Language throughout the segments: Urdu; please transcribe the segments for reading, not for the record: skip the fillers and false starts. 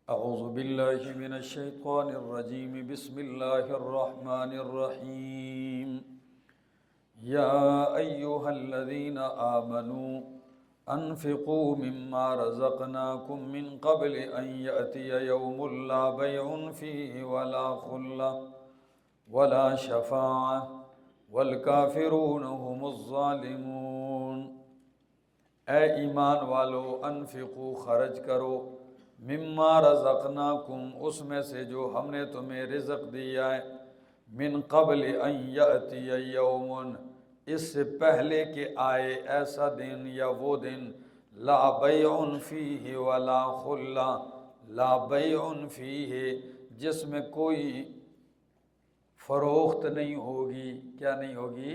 اعوذ باللہ من الشیطان الرجیم بسم اللہ الرحمن الرحیم یا ایہا الذین آمنوا انفقوا مما رزقناکم من قبل ان یأتی یوم لا بیع فیہ ولا خلہ ولا شفاعہ والکافرون هم الظالمون۔ اے ایمان والو، انفقوا خرچ کرو، مما رزقناکم اس میں سے جو ہم نے تمہیں رزق دیا ہے، من قبل ان یأتی یوم اس سے پہلے کہ آئے ایسا دن یا وہ دن، لا بیع فیہ ولا خلہ، لا بیع فیہ جس میں کوئی فروخت نہیں ہوگی۔ کیا نہیں ہوگی؟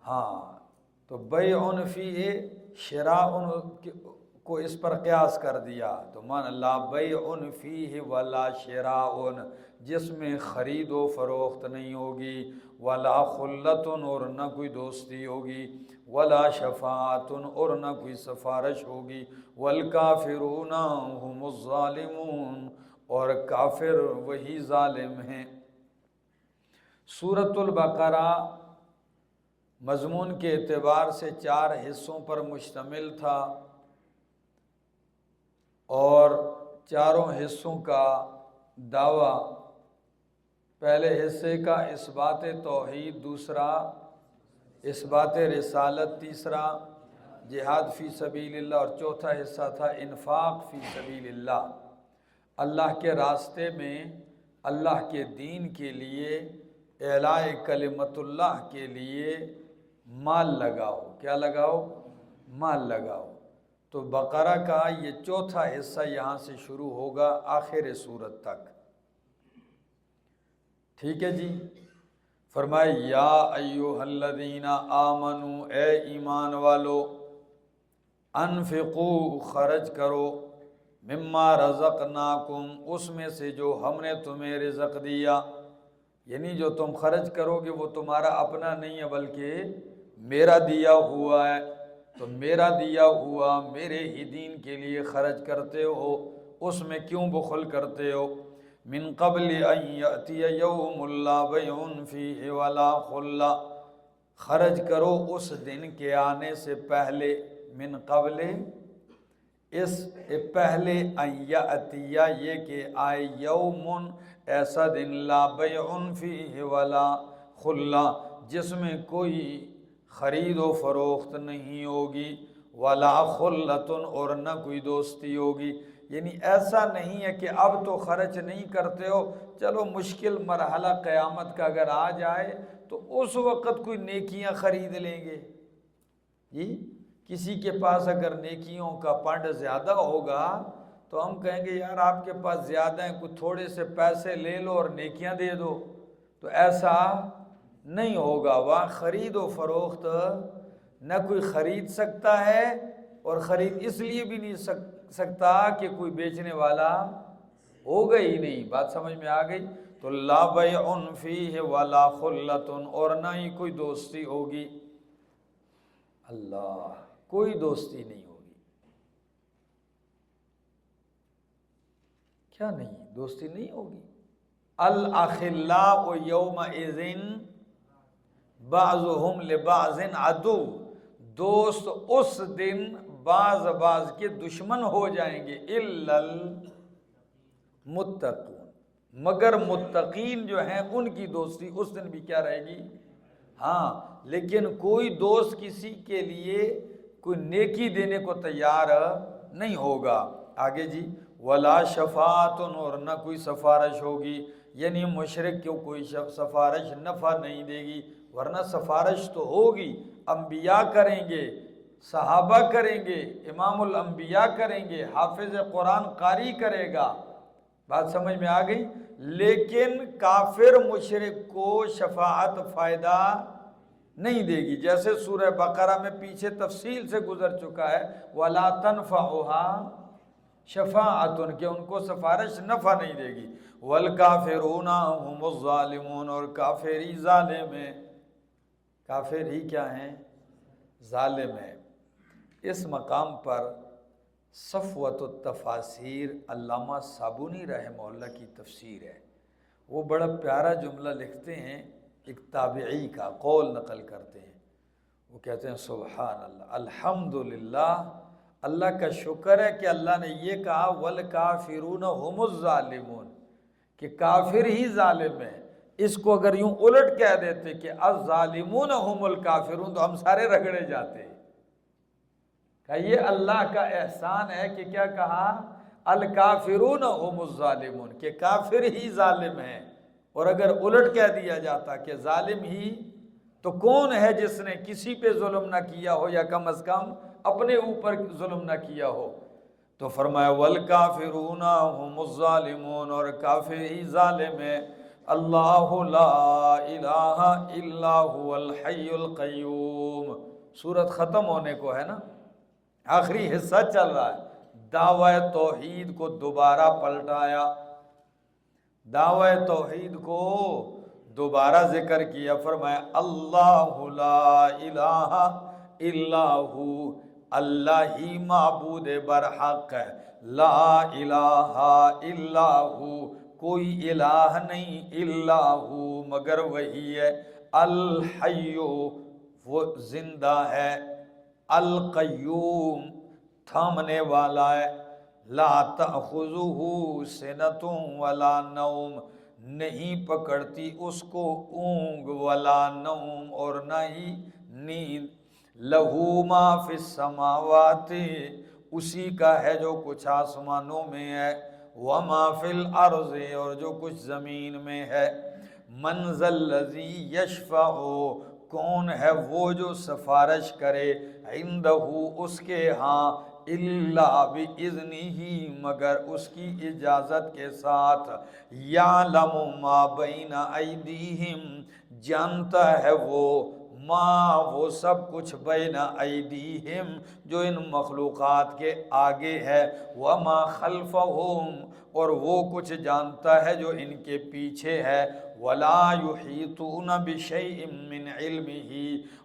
ہاں، تو بیع فیہ شراء کو اس پر قیاس کر دیا، تو مانا لا بیع فیہ ولا شراء جس میں خرید و فروخت نہیں ہوگی، ولا خلۃ اور نہ کوئی دوستی ہوگی، ولا شفاعۃ اور نہ کوئی سفارش ہوگی، والکافرون هم الظالمون اور کافر وہی ظالم ہیں۔ سورۃ البقرہ مضمون کے اعتبار سے 4 حصوں پر مشتمل تھا، اور چاروں حصوں کا دعویٰ، پہلے حصے کا اثبات توحید، دوسرا اثبات رسالت، تیسرا جہاد فی سبیل اللہ، اور چوتھا حصہ تھا انفاق فی سبیل اللہ۔ اللہ کے راستے میں، اللہ کے دین کے لیے، اعلاء کلمت اللہ کے لیے مال لگاؤ۔ کیا لگاؤ؟ مال لگاؤ۔ تو بقرہ کا یہ چوتھا حصہ یہاں سے شروع ہوگا آخر سورت تک۔ ٹھیک ہے جی؟ فرمائے یا ایھا الذین آمنوا اے ایمان والو، انفقوا خرچ کرو، مما رزقناکم اس میں سے جو ہم نے تمہیں رزق دیا، یعنی جو تم خرچ کرو گے وہ تمہارا اپنا نہیں ہے بلکہ میرا دیا ہوا ہے، تو میرا دیا ہوا میرے ہی دین کے لیے خرچ کرتے ہو، اس میں کیوں بخل کرتے ہو؟ من قبل ان یأتی یوم لا بیع فیہ ولا خلہ خرچ کرو اس دن کے آنے سے پہلے، من قبل اس پہلے، ان یأتی یہ کہ آئے، یوم ایسا دن، لا بیع فیہ ولا خلہ جس میں کوئی خرید و فروخت نہیں ہوگی، ولا خلۃ اور نہ کوئی دوستی ہوگی۔ یعنی ایسا نہیں ہے کہ اب تو خرچ نہیں کرتے ہو، چلو مشکل مرحلہ قیامت کا اگر آ جائے تو اس وقت کوئی نیکیاں خرید لیں گے۔ جی، کسی کے پاس اگر نیکیوں کا پنڈ زیادہ ہوگا تو ہم کہیں گے یار آپ کے پاس زیادہ ہیں، کچھ تھوڑے سے پیسے لے لو اور نیکیاں دے دو، تو ایسا نہیں ہوگا۔ وہاں خرید و فروخت نہ کوئی خرید سکتا ہے، اور خرید اس لیے بھی نہیں سکتا کہ کوئی بیچنے والا ہوگا ہی نہیں۔ بات سمجھ میں آ گئی؟ تو لا بیع فیہ ولا خلۃ اور نہ ہی کوئی دوستی ہوگی، اللہ کوئی دوستی نہیں ہوگی۔ کیا نہیں؟ دوستی نہیں ہوگی۔ الاخلاء یومئذ بعضهم لبعض عدو دوست اس دن بعض کے دشمن ہو جائیں گے، الا المتقون مگر متقین جو ہیں ان کی دوستی اس دن بھی کیا رہے گی؟ ہاں، لیکن کوئی دوست کسی کے لیے کوئی نیکی دینے کو تیار نہیں ہوگا۔ آگے جی، ولا شفاعت اور نہ کوئی سفارش ہوگی، یعنی مشرک کو کوئی سفارش نفع نہیں دے گی، ورنہ سفارش تو ہوگی، انبیاء کریں گے، صحابہ کریں گے، امام الانبیاء کریں گے، حافظ قرآن قاری کرے گا۔ بات سمجھ میں آ گئی؟ لیکن کافر مشرک کو شفاعت فائدہ نہیں دے گی، جیسے سورہ بقرہ میں پیچھے تفصیل سے گزر چکا ہے، وَلَا تَنْفَعُهَا شفاعت، کہ ان کو سفارش نفع نہیں دے گی، وَالْكَافِرُونَ هُمُ الظَّالِمُونَ اور کافر ہی ظالم ہیں۔ کافر ہی کیا ہیں؟ ظالم ہیں۔ اس مقام پر صفوت التفاسیر علامہ صابونی رحمہ اللہ کی تفسیر ہے، وہ بڑا پیارا جملہ لکھتے ہیں، ایک تابعی کا قول نقل کرتے ہیں، وہ کہتے ہیں سبحان اللہ، الحمدللہ، اللہ کا شکر ہے کہ اللہ نے یہ کہا والکافرون هم الظالمون، کہ کافر ہی ظالم ہے۔ اس کو اگر یوں الٹ کہہ دیتے کہ الظالمون هم الکافرون تو ہم سارے رگڑے جاتے ہیں۔ کہ یہ اللہ کا احسان ہے کہ کیا کہا الکافرون هم الظالمون، کہ کافر ہی ظالم ہیں، اور اگر الٹ کہہ دیا جاتا کہ ظالم ہی، تو کون ہے جس نے کسی پہ ظلم نہ کیا ہو یا کم از کم اپنے اوپر ظلم نہ کیا ہو؟ تو فرمایا والکافرون هم الظالمون، اور کافر ہی ظالم ہے۔ اللہ لا الہ الا هو الحی القیوم، سورت ختم ہونے کو ہے نا، آخری حصہ چل رہا ہے۔ دعوی توحید کو دوبارہ پلٹایا، دعوی توحید کو دوبارہ ذکر کیا، فرمایا اللہ لا الہ الا ہو، اللہ ہی معبود برحق ہے، لا الہ الا ہو، کوئی الہ نہیں الا ہو مگر وہی ہے، الحی وہ زندہ ہے، القیوم تھامنے والا ہے، لا تأخذہ سنۃ ولا نوم، نہیں پکڑتی اس کو اونگ ولا نوم، اور نہ ہی نیند، لہو ما فی السماوات، اسی کا ہے جو کچھ آسمانوں میں ہے، وما فی الارض، اور جو کچھ زمین میں ہے، من ذا الذی یشفع، کون ہے وہ جو سفارش کرے، عندہ اس کے ہاں، الا باذنہ مگر اس کی اجازت کے ساتھ، یعلم ما بین ایدیہم جانتا ہے وہ، ما وہ سب کچھ بین ایدیہم جو ان مخلوقات کے آگے ہے، وما خلفہم اور وہ کچھ جانتا ہے جو ان کے پیچھے ہے، ولا یحیطون بشیء من علمہ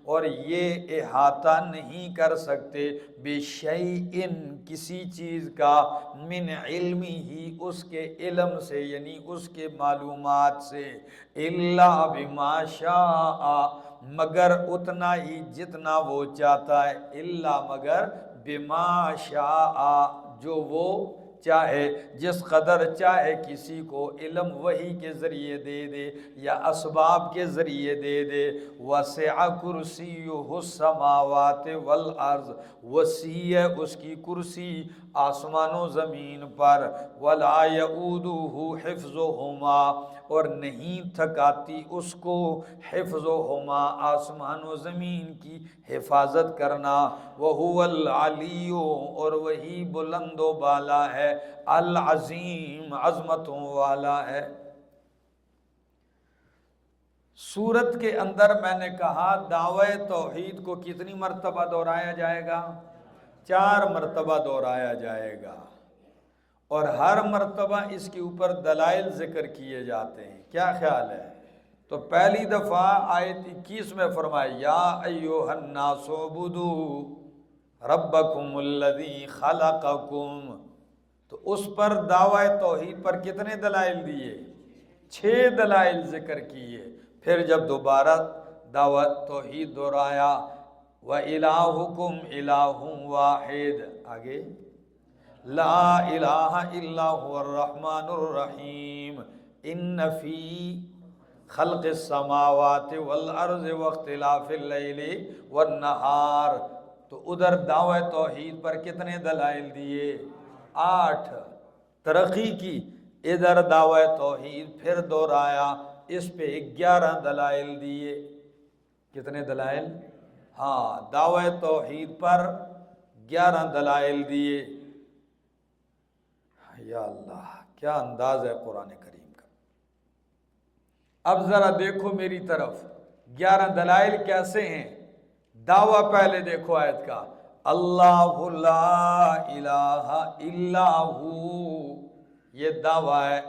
اور یہ احاطہ نہیں کر سکتے بشیء کسی چیز کا، من علمہ اس کے علم سے یعنی اس کے معلومات سے، الا بما شاء مگر اتنا ہی جتنا وہ چاہتا ہے، الا مگر بما شاء جو وہ چاہے، جس قدر چاہے کسی کو علم وحی کے ذریعے دے دے یا اسباب کے ذریعے دے دے، وسع کرسیہ السماوات والارض، وسیع ہے اس کی کرسی آسمان و زمین پر، ولا یؤودہ حفظہما اور نہیں تھکاتی اس کو حفظہما آسمان و زمین کی حفاظت کرنا، وہو العلی اور وہی بلند و بالا ہے، العظیم عظمتوں والا ہے۔ سورت کے اندر میں نے کہا دعوی توحید کو کتنی مرتبہ دہرایا جائے گا؟ 4 مرتبہ دہرایا جائے گا، اور ہر مرتبہ اس کے اوپر دلائل ذکر کیے جاتے ہیں۔ کیا خیال ہے؟ تو پہلی دفعہ آیت 21 میں فرمایا یا ایھا الناس اعبدوا ربکم الذی خلقکم، تو اس پر دعوی توحید پر کتنے دلائل دیے؟ 6 دلائل ذکر کیے۔ پھر جب دوبارہ دعوی توحید دہرایا وَإِلَٰهُكُمْ إِلَٰهٌ وَاحِدٌ، آگے لا الہ الا هو الرحمن الرحیم، ان فی خلق السماوات والارض واختلاف اللیل والنہار، تو ادھر دعوی توحید پر کتنے دلائل دیے؟ 8 ترقی کی، ادھر دعوی توحید پھر دہرایا، اس پہ 11 دلائل دیے۔ کتنے دلائل؟ ہاں، دعوی توحید پر 11 دلائل دیے۔ یا اللہ کیا انداز ہے قرآن کریم کا۔ اب ذرا دیکھو میری طرف، 11 دلائل کیسے ہیں؟ دعویٰ پہلے دیکھو آیت کا، اللہ لا الہ الا ہو، یہ دعویٰ ہے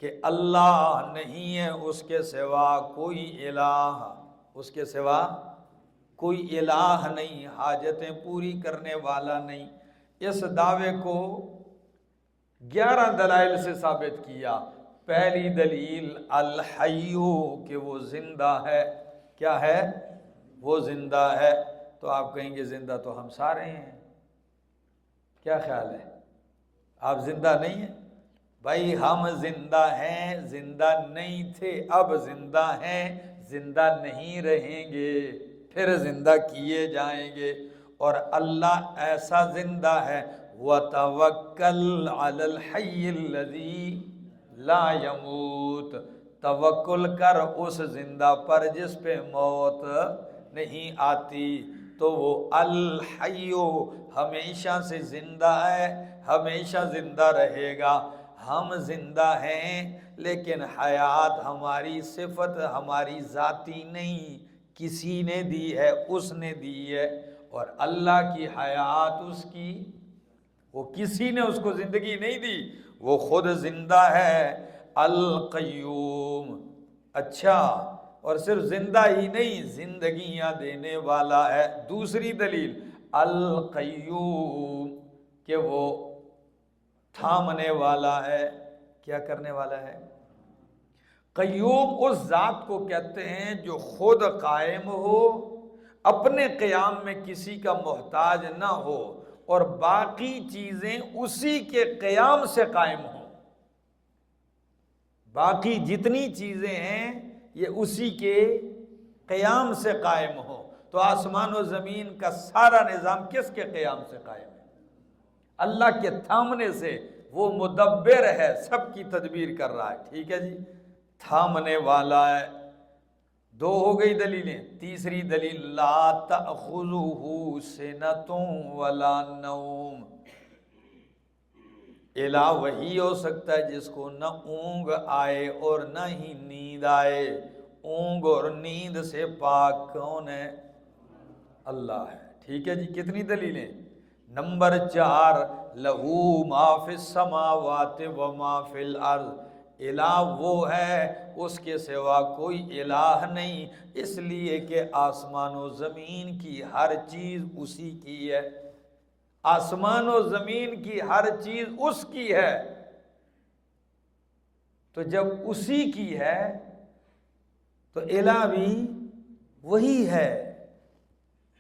کہ اللہ نہیں ہے اس کے سوا کوئی الہ، اس کے سوا کوئی الہ نہیں، حاجتیں پوری کرنے والا نہیں، اس دعوے کو 11 دلائل سے ثابت کیا۔ پہلی دلیل الحیو، کہ وہ زندہ ہے۔ کیا ہے؟ وہ زندہ ہے۔ تو آپ کہیں گے زندہ تو ہم سارے ہیں، کیا خیال ہے؟ آپ زندہ نہیں ہیں؟ بھائی ہم زندہ ہیں، زندہ نہیں تھے، اب زندہ ہیں، زندہ نہیں رہیں گے، پھر زندہ کیے جائیں گے۔ اور اللہ ایسا زندہ ہے، وَتَوَكَّلْ عَلَى الْحَيِّ الَّذِي لَا يَمُوتُ، توکل کر اس زندہ پر جس پہ موت نہیں آتی۔ تو وہ الحیو ہمیشہ سے زندہ ہے، ہمیشہ زندہ رہے گا۔ ہم زندہ ہیں لیکن حیات ہماری صفت ہماری ذاتی نہیں، کسی نے دی ہے، اس نے دی ہے۔ اور اللہ کی حیات اس کی، وہ کسی نے اس کو زندگی نہیں دی، وہ خود زندہ ہے۔ القیوم، اچھا، اور صرف زندہ ہی نہیں، زندگیاں دینے والا ہے۔ دوسری دلیل القیوم، کہ وہ تھامنے والا ہے۔ کیا کرنے والا ہے؟ قیوم اس ذات کو کہتے ہیں جو خود قائم ہو، اپنے قیام میں کسی کا محتاج نہ ہو، اور باقی چیزیں اسی کے قیام سے قائم ہوں۔ باقی جتنی چیزیں ہیں یہ اسی کے قیام سے قائم ہوں۔ تو آسمان و زمین کا سارا نظام کس کے قیام سے قائم ہے؟ اللہ کے تھامنے سے۔ وہ مدبر ہے، سب کی تدبیر کر رہا ہے، ٹھیک ہے جی، تھامنے والا ہے۔ 2 ہو گئی دلیلیں۔ تیسری دلیل لا تأخذہ سنۃ ولا نوم، الہ وہی ہو سکتا ہے جس کو نہ اونگ آئے اور نہ ہی نیند آئے۔ اونگ اور نیند سے پاک کون ہے؟ اللہ ہے، ٹھیک ہے جی۔ کتنی دلیلیں؟ نمبر 4 لہو ما فی السماوات و ما فی الارض، الہ وہ ہے، اس کے سوا کوئی الہ نہیں، اس لیے کہ آسمان و زمین کی ہر چیز اسی کی ہے۔ آسمان و زمین کی ہر چیز اس کی ہے۔ تو جب اسی کی ہے تو الہ بھی وہی ہے،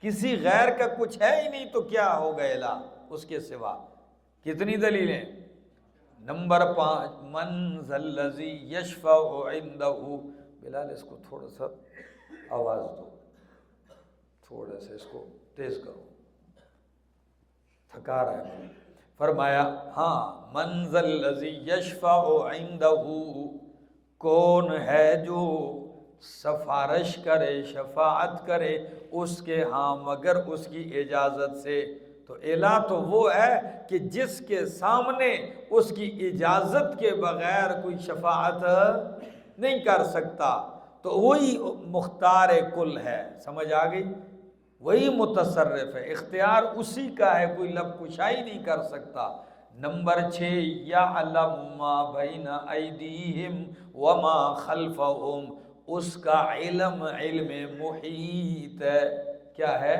کسی غیر کا کچھ ہے ہی نہیں، تو کیا ہوگا الہ اس کے سوا؟ کتنی دلیلیں؟ نمبر 5 من ذا الذی یشفع عندہ، بلال اس کو تھوڑا سا آواز دو، تھوڑا سا اس کو تیز کرو، تھکا رہا ہے۔ فرمایا ہاں من ذا الذی یشفع عندہ، کون ہے جو سفارش کرے، شفاعت کرے اس کے ہاں مگر اس کی اجازت سے۔ تو الہ تو وہ ہے کہ جس کے سامنے اس کی اجازت کے بغیر کوئی شفاعت نہیں کر سکتا، تو وہی مختار کل ہے۔ سمجھ آ گئی؟ وہی متصرف ہے، اختیار اسی کا ہے، کوئی لب کشائی نہیں کر سکتا۔ نمبر 6 یعلم ما بین ایدیہم وما خلفہم، اس کا علم علم محیط ہے۔ کیا ہے؟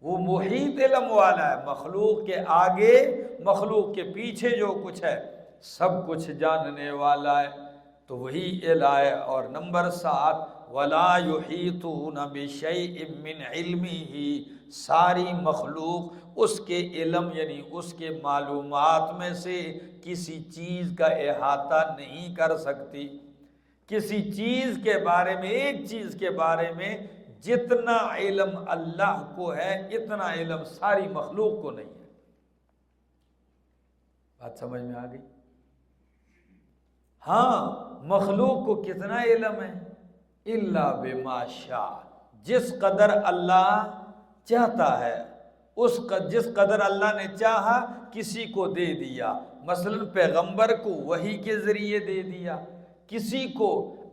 وہ محیط علم والا ہے، مخلوق کے آگے مخلوق کے پیچھے جو کچھ ہے سب کچھ جاننے والا ہے، تو وہی الہ ہے۔ اور نمبر 7 ولا یحیطون بشیء من علمہ، ساری مخلوق اس کے علم یعنی اس کے معلومات میں سے کسی چیز کا احاطہ نہیں کر سکتی۔ کسی چیز کے بارے میں، ایک چیز کے بارے میں جتنا علم اللہ کو ہے اتنا علم ساری مخلوق کو نہیں ہے۔ بات سمجھ میں آ گئی؟ ہاں مخلوق کو کتنا علم ہے؟ الا بما شاء، جس قدر اللہ چاہتا ہے، جس قدر اللہ نے چاہا کسی کو دے دیا۔ مثلا پیغمبر کو وحی کے ذریعے دے دیا، کسی کو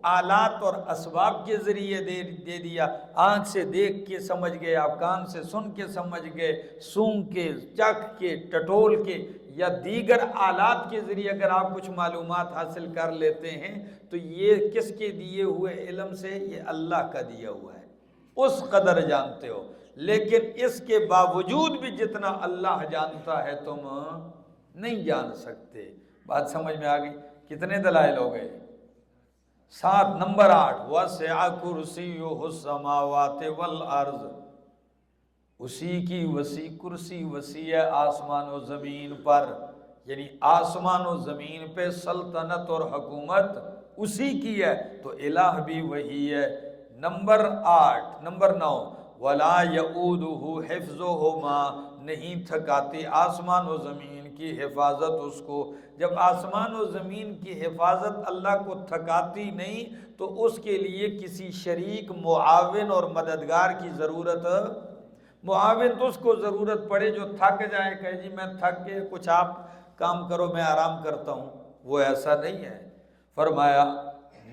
آلات اور اسباب کے ذریعے دے دیا، آنکھ سے دیکھ کے سمجھ گئے آپ، کان سے سن کے سمجھ گئے، سونگھ کے، چکھ کے، ٹٹول کے، یا دیگر آلات کے ذریعے اگر آپ کچھ معلومات حاصل کر لیتے ہیں تو یہ کس کے دیے ہوئے علم سے؟ یہ اللہ کا دیا ہوا ہے، اس قدر جانتے ہو۔ لیکن اس کے باوجود بھی جتنا اللہ جانتا ہے تم نہیں جان سکتے۔ بات سمجھ میں آ گئی؟ کتنے دلائل ہو گئے؟ 7۔ نمبر 8، وَسِعَ كُرْسِيُّهُ السَّمَاوَاتِ وَالْأَرْضِ، اسی کی وسیع کرسی وسیع ہے آسمان و زمین پر، یعنی آسمان و زمین پہ سلطنت اور حکومت اسی کی ہے، تو الہ بھی وہی ہے۔ نمبر 8۔ نمبر 9، وَلَا يَئُودُهُ حِفْظُهُمَا، نہیں تھکاتی آسمان و زمین کی حفاظت اس کو۔ جب آسمان و زمین کی حفاظت اللہ کو تھکاتی نہیں تو اس کے لیے کسی شریک معاون اور مددگار کی ضرورت، معاون تو اس کو ضرورت پڑے جو تھک جائے، کہے جی میں تھک کے کچھ آپ کام کرو میں آرام کرتا ہوں، وہ ایسا نہیں ہے۔ فرمایا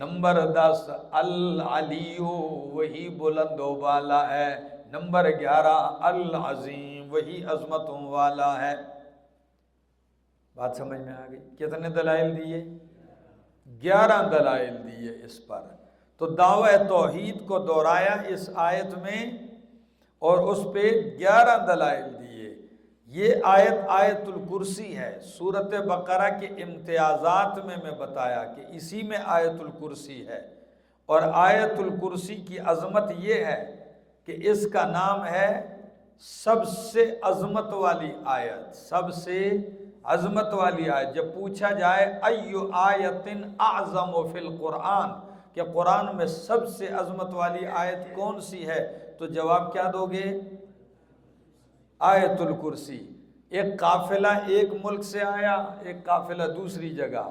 نمبر 10، العلی، وہی بلند و بالا ہے۔ نمبر 11، العظیم، وہی عظمتوں والا ہے۔ بات سمجھ میں آ گئی؟ کتنے دلائل دیے؟ 11 دلائل دیے اس پر۔ تو دعوی توحید کو دہرایا اس آیت میں اور اس پہ 11 دلائل دیے۔ یہ آیت آیت الکرسی ہے۔ سورۃ بقرہ کے امتیازات میں بتایا کہ اسی میں آیت الکرسی ہے، اور آیت الکرسی کی عظمت یہ ہے کہ اس کا نام ہے سب سے عظمت والی آیت، سب سے عظمت والی آیت۔ جب پوچھا جائے ایو آیت اعظم فی القرآن، کہ قرآن میں سب سے عظمت والی آیت کون سی ہے، تو جواب کیا دو گے؟ آیت الکرسی۔ ایک قافلہ ایک ملک سے آیا، ایک قافلہ دوسری جگہ،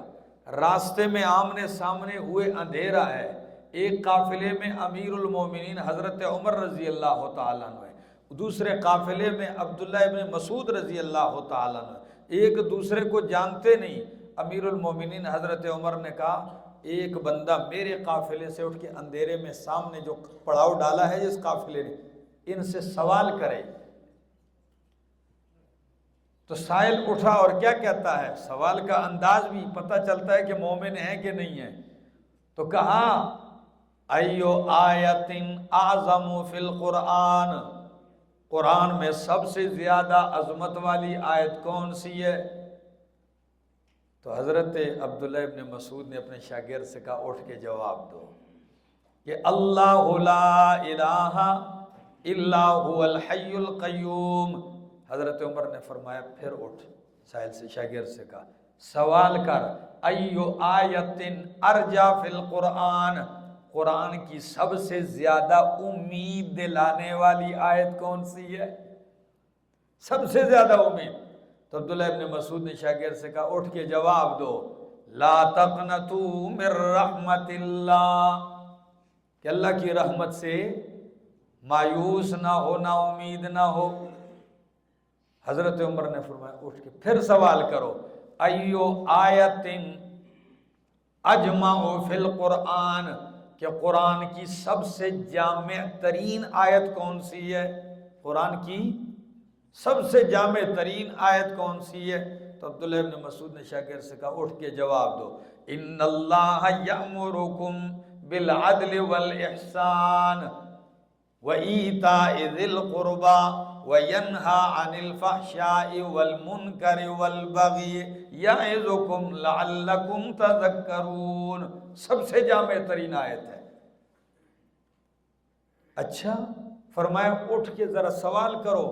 راستے میں آمنے سامنے ہوئے، اندھیرا ہے۔ ایک قافلے میں امیر المومنین حضرت عمر رضی اللہ تعالیٰ عنہ ہے، دوسرے قافلے میں عبداللہ ابن مسعود رضی اللہ تعالیٰ عنہ، ایک دوسرے کو جانتے نہیں۔ امیر المومنین حضرت عمر نے کہا ایک بندہ میرے قافلے سے اٹھ کے اندھیرے میں سامنے جو پڑاؤ ڈالا ہے اس قافلے نے، ان سے سوال کرے۔ تو سائل اٹھا اور کیا کہتا ہے، سوال کا انداز بھی پتہ چلتا ہے کہ مومن ہے کہ نہیں ہے۔ تو کہا ایو آیت اعظم فی القرآن، قرآن میں سب سے زیادہ عظمت والی آیت کون سی ہے؟ تو حضرت عبداللہ ابن مسعود نے اپنے شاگرد سے کہا اٹھ کے جواب دو کہ اللہ لا الہ الا هو الحی القیوم۔ حضرت عمر نے فرمایا پھر اٹھ، سائل سے شاگرد سے کہا سوال کر ایو آیت ارجا فی القرآن، قرآن کی سب سے زیادہ امید دلانے والی آیت کون سی ہے، سب سے زیادہ امید۔ تو عبداللہ ابن مسعود نے شاگرد سے کہا اٹھ کے جواب دو لا تقنطوا من رحمت اللہ، کہ اللہ کی رحمت سے مایوس نہ ہو، نا امید نہ ہو۔ حضرت عمر نے فرمایا اٹھ کے پھر سوال کرو ایو آیت اجمع فی القرآن، کہ قرآن کی سب سے جامع ترین آیت کون سی ہے، قرآن کی سب سے جامع ترین آیت کون سی ہے؟ تو عبداللہ ابن مسعود نے شاگرد سے کہا اٹھ کے جواب دو ان اللہ یأمرکم بالعدل والاحسان وایتاء ذی القربى وینہی عن الفحشاء والمنکر والبغی یعظکم لعلکم تذکرون، سب سے جامع ترین آیت ہے۔ اچھا، فرمایا اٹھ کے ذرا سوال کرو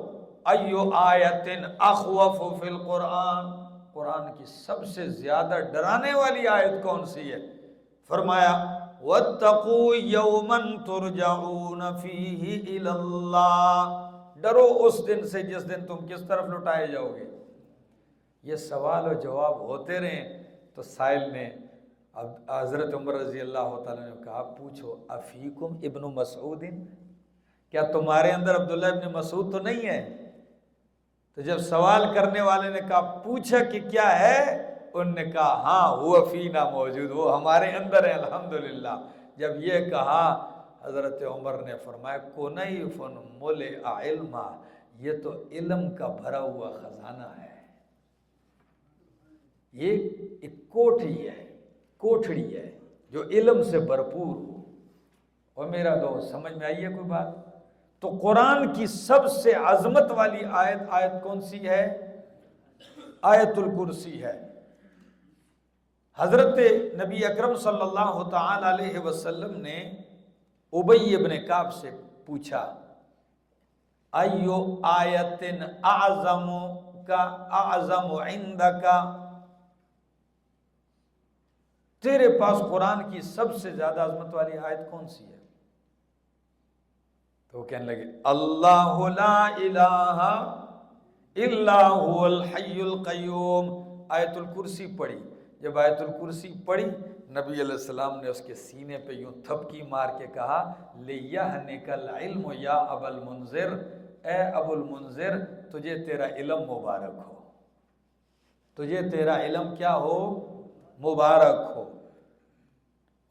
ایو آیت اخوف فی القرآن، قرآن کی سب سے زیادہ ڈرانے والی آیت کون سی ہے؟ فرمایا واتقوا یوما ترجعون فیہ الی اللہ، ڈرو اس دن سے جس دن تم کس طرف لٹائے جاؤ گے۔ یہ سوال و جواب ہوتے رہے تو سائل نے حضرت عمر رضی اللہ تعالیٰ نے کہا پوچھو افیکم ابن مسعود، کیا تمہارے اندر عبداللہ ابن مسعود تو نہیں ہے؟ تو جب سوال کرنے والے نے کہا پوچھا کہ کیا ہے، انہوں نے کہا ہاں وہ فینا موجود، وہ ہمارے اندر ہے الحمدللہ۔ جب یہ کہا حضرت عمر نے فرمایا کنیف ملئ علما، یہ تو علم کا بھرا ہوا خزانہ ہے، یہ ایک کوٹھی ہے، کوٹھڑی ہے جو علم سے بھرپور ہو۔ اور میرا دوست سمجھ میں آئی ہے کوئی بات؟ تو قرآن کی سب سے عظمت والی آیت کون سی ہے؟ آیت الکرسی ہے۔ حضرت نبی اکرم صلی اللہ تعالی علیہ وسلم نے ابی ابن کعب سے پوچھا، ایو آیت اعظم عندک، تیرے پاس قرآن کی سب سے زیادہ عظمت والی آیت کون سی ہے؟ تو وہ کہنے لگے اللہ لا الہ الا هو الحی القیوم، آیت الکرسی پڑھی۔ جب آیت الکرسی پڑھی، نبی علیہ السلام نے اس کے سینے پہ یوں تھپکی مار کے کہا لیہنک العلم یا ابا المنذر، اے ابو المنذر تجھے تیرا علم مبارک ہو، تجھے تیرا علم کیا ہو؟ مبارک ہو۔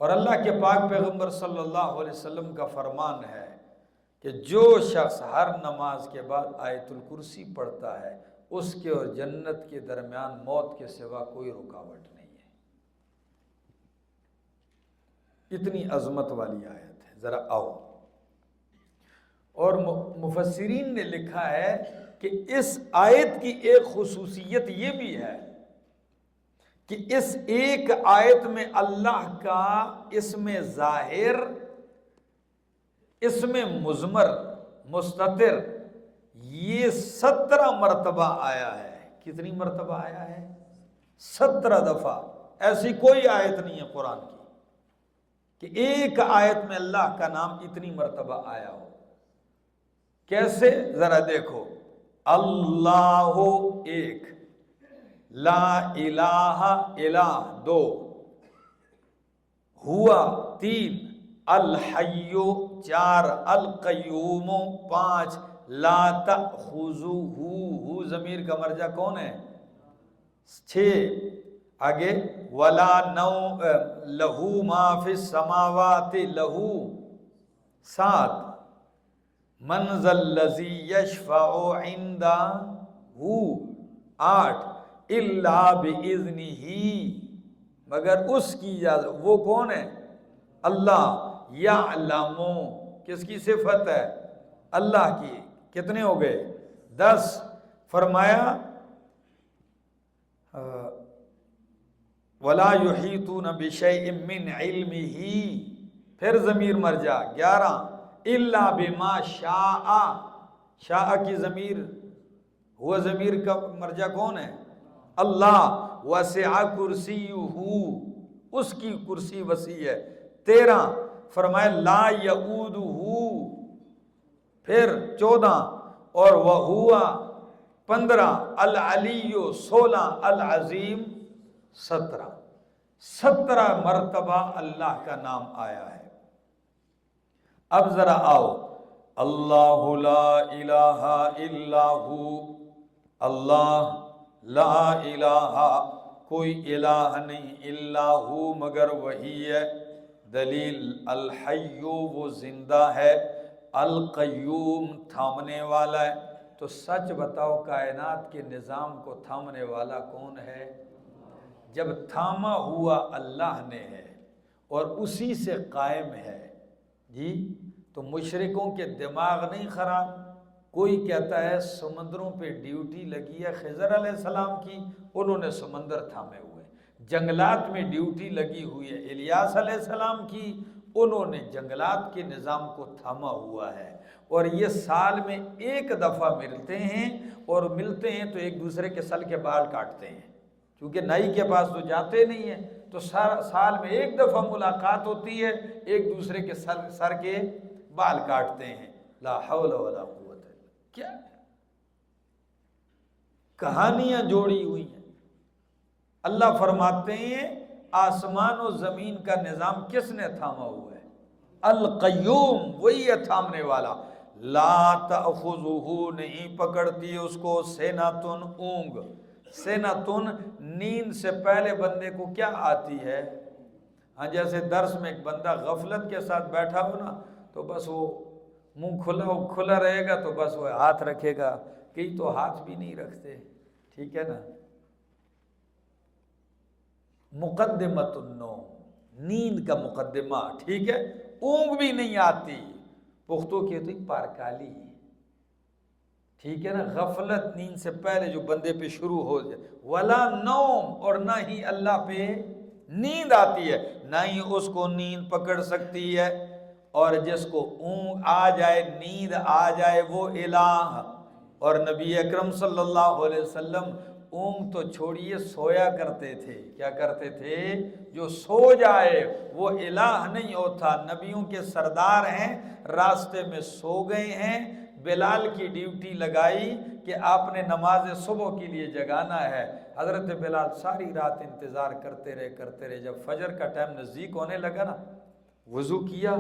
اور اللہ کے پاک پیغمبر صلی اللہ علیہ وسلم کا فرمان ہے کہ جو شخص ہر نماز کے بعد آیت الکرسی پڑھتا ہے، اس کے اور جنت کے درمیان موت کے سوا کوئی رکاوٹ نہیں ہے۔ اتنی عظمت والی آیت ہے۔ ذرا آؤ، اور مفسرین نے لکھا ہے کہ اس آیت کی ایک خصوصیت یہ بھی ہے کہ اس ایک آیت میں اللہ کا اسم ظاہر، اسم مضمر، مستتر، یہ 17 مرتبہ آیا ہے۔ کتنی مرتبہ آیا ہے؟ 17 دفعہ۔ ایسی کوئی آیت نہیں ہے قرآن کی کہ ایک آیت میں اللہ کا نام اتنی مرتبہ آیا ہو۔ کیسے؟ ذرا دیکھو، اللہ ایک، لا الہ الہ دو، ہوا تین، الحی چار، القیوم پانچ، لا تأخذہ ضمیر کا مرجع کون ہے؟ 6۔ آگے ولا لہو ما فی السماوات، لہو 7، من ذا الذی یشفع عندہ 8، الا باذنہ مگر اس کی اجازت۔ وہ کون ہے؟ اللہ۔ یعلم کس کی صفت ہے؟ اللہ کی۔ کتنے ہو گئے؟ 10۔ فرمایا ولا یحیطون بشیء من علمہ، پھر ضمیر مرجع 11، الا بما شاء، شاء کی ضمیر، ہوا ضمیر کا مرجع کون ہے؟ اللہ۔ وسع کرسیہ، اس کی کرسی وسیع ہے۔ 13 فرمایا لا یعودہ، پھر 14 اور وہوا 15، العلی 16، العظیم 17۔ 17 مرتبہ اللہ کا نام آیا ہے۔ اب ذرا آؤ، اللہ لا الہ الا ہو، اللہ لا الہ کوئی الہ نہیں، الا ہو مگر وہی ہے۔ دلیل الحی وہ زندہ ہے، القیوم تھامنے والا ہے۔ تو سچ بتاؤ، کائنات کے نظام کو تھامنے والا کون ہے؟ جب تھاما ہوا اللہ نے ہے اور اسی سے قائم ہے جی، تو مشرکوں کے دماغ نہیں خراب؟ کوئی کہتا ہے سمندروں پہ ڈیوٹی لگی ہے خضر علیہ السلام کی، انہوں نے سمندر تھامے ہوئے۔ جنگلات میں ڈیوٹی لگی ہوئی ہے الیاس علیہ السلام کی، انہوں نے جنگلات کے نظام کو تھاما ہوا ہے۔ اور یہ سال میں ایک دفعہ ملتے ہیں، اور ملتے ہیں تو ایک دوسرے کے سر کے بال کاٹتے ہیں، کیونکہ نائی کے پاس تو جاتے نہیں ہیں، تو سال میں ایک دفعہ ملاقات ہوتی ہے، ایک دوسرے کے سر کے بال کاٹتے ہیں۔ لا حول ولا قوت الا باللہ۔ کیا کہانیاں جوڑی ہوئی ہیں۔ اللہ فرماتے ہیں آسمان و زمین کا نظام کس نے تھاما ہوا ہے؟ القیوم، وہی ہے تھامنے والا۔ لا تأخذہ نہیں پکڑتی اس کو سیناتن اونگ۔ سیناتن نیند سے پہلے بندے کو کیا آتی ہے؟ ہاں جیسے درس میں ایک بندہ غفلت کے ساتھ بیٹھا ہو نا، تو بس وہ منہ کھلا رہے گا، تو بس وہ ہاتھ رکھے گا، کئی تو ہاتھ بھی نہیں رکھتے، ٹھیک ہے نا۔ مقدمۃ النوم، نیند کا مقدمہ، ٹھیک ہے۔ اونگ بھی نہیں آتی، پختو کہتے ہیں پارکالی، ٹھیک ہے نا، غفلت نیند سے پہلے جو بندے پہ شروع ہو جائے، ولا نوم، اور نہ ہی اللہ پہ نیند آتی ہے، نہ ہی اس کو نیند پکڑ سکتی ہے، اور جس کو اونگ آ جائے، نیند آ جائے، وہ الہ۔ اور نبی اکرم صلی اللہ علیہ وسلم اونگ تو چھوڑیے، سویا کرتے تھے، کیا کرتے تھے؟ جو سو جائے وہ الہ نہیں ہوتا۔ نبیوں کے سردار ہیں، راستے میں سو گئے ہیں، بلال کی ڈیوٹی لگائی کہ آپ نے نماز صبح کے لیے جگانا ہے، حضرت بلال ساری رات انتظار کرتے رہے، جب فجر کا ٹائم نزدیک ہونے لگا نا، وضو کیا،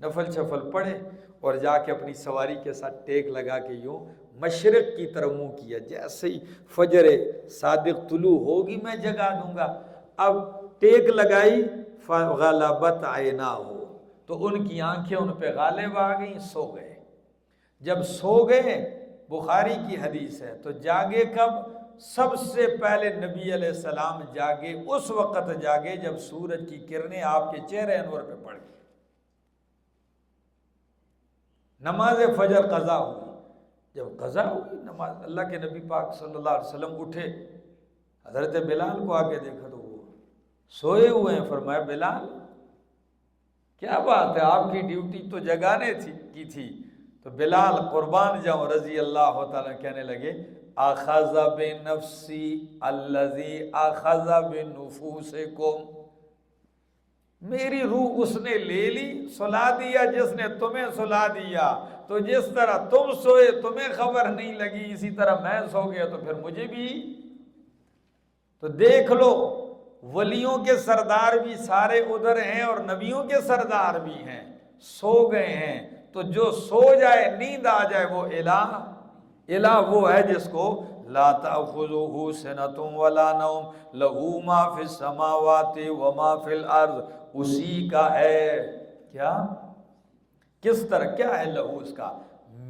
نفل شفل پڑھے، اور جا کے اپنی سواری کے ساتھ ٹیک لگا کے یوں مشرق کی طرف منہ کیا، جیسے ہی فجر صادق طلوع ہوگی میں جگا دوں گا۔ اب ٹیک لگائی، فغلبت عیناہ، تو ان کی آنکھیں ان پہ غالب آ گئیں، سو گئے۔ جب سو گئے، بخاری کی حدیث ہے، تو جاگے کب؟ سب سے پہلے نبی علیہ السلام جاگے اس وقت جاگے جب سورج کی کرنیں آپ کے چہرے انور پہ پڑ گئی۔ نماز فجر قضا ہوئی، جب قضا ہوئی نماز، اللہ کے نبی پاک صلی اللہ علیہ وسلم اٹھے، حضرت بلال کو آ کے دیکھا تو وہ سوئے ہوئے ہیں۔ فرمایا بلال کیا بات ہے، آپ کی ڈیوٹی تو جگانے کی تھی۔ تو بلال قربان جاؤں رضی اللہ تعالیٰ کہنے لگے، اخذ بنفسی الذی اخذ بنفوسکم، میری روح اس نے لے لی، سلا دیا جس نے تمہیں سلا دیا، تو جس طرح تم سوئے تمہیں خبر نہیں لگی، اسی طرح میں سو گیا تو پھر مجھے بھی۔ تو دیکھ لو، ولیوں کے سردار بھی سارے ادھر ہیں اور نبیوں کے سردار بھی ہیں، سو گئے ہیں، تو جو سو جائے، نیند آ جائے، وہ الہ وہ ہے جس کو لا تأخذہ سنۃ ولا نوم لہ ما فی السماوات وما فی الارض، اسی کا ہے کیا؟ کس طرح کیا ہے لہو؟ اس کا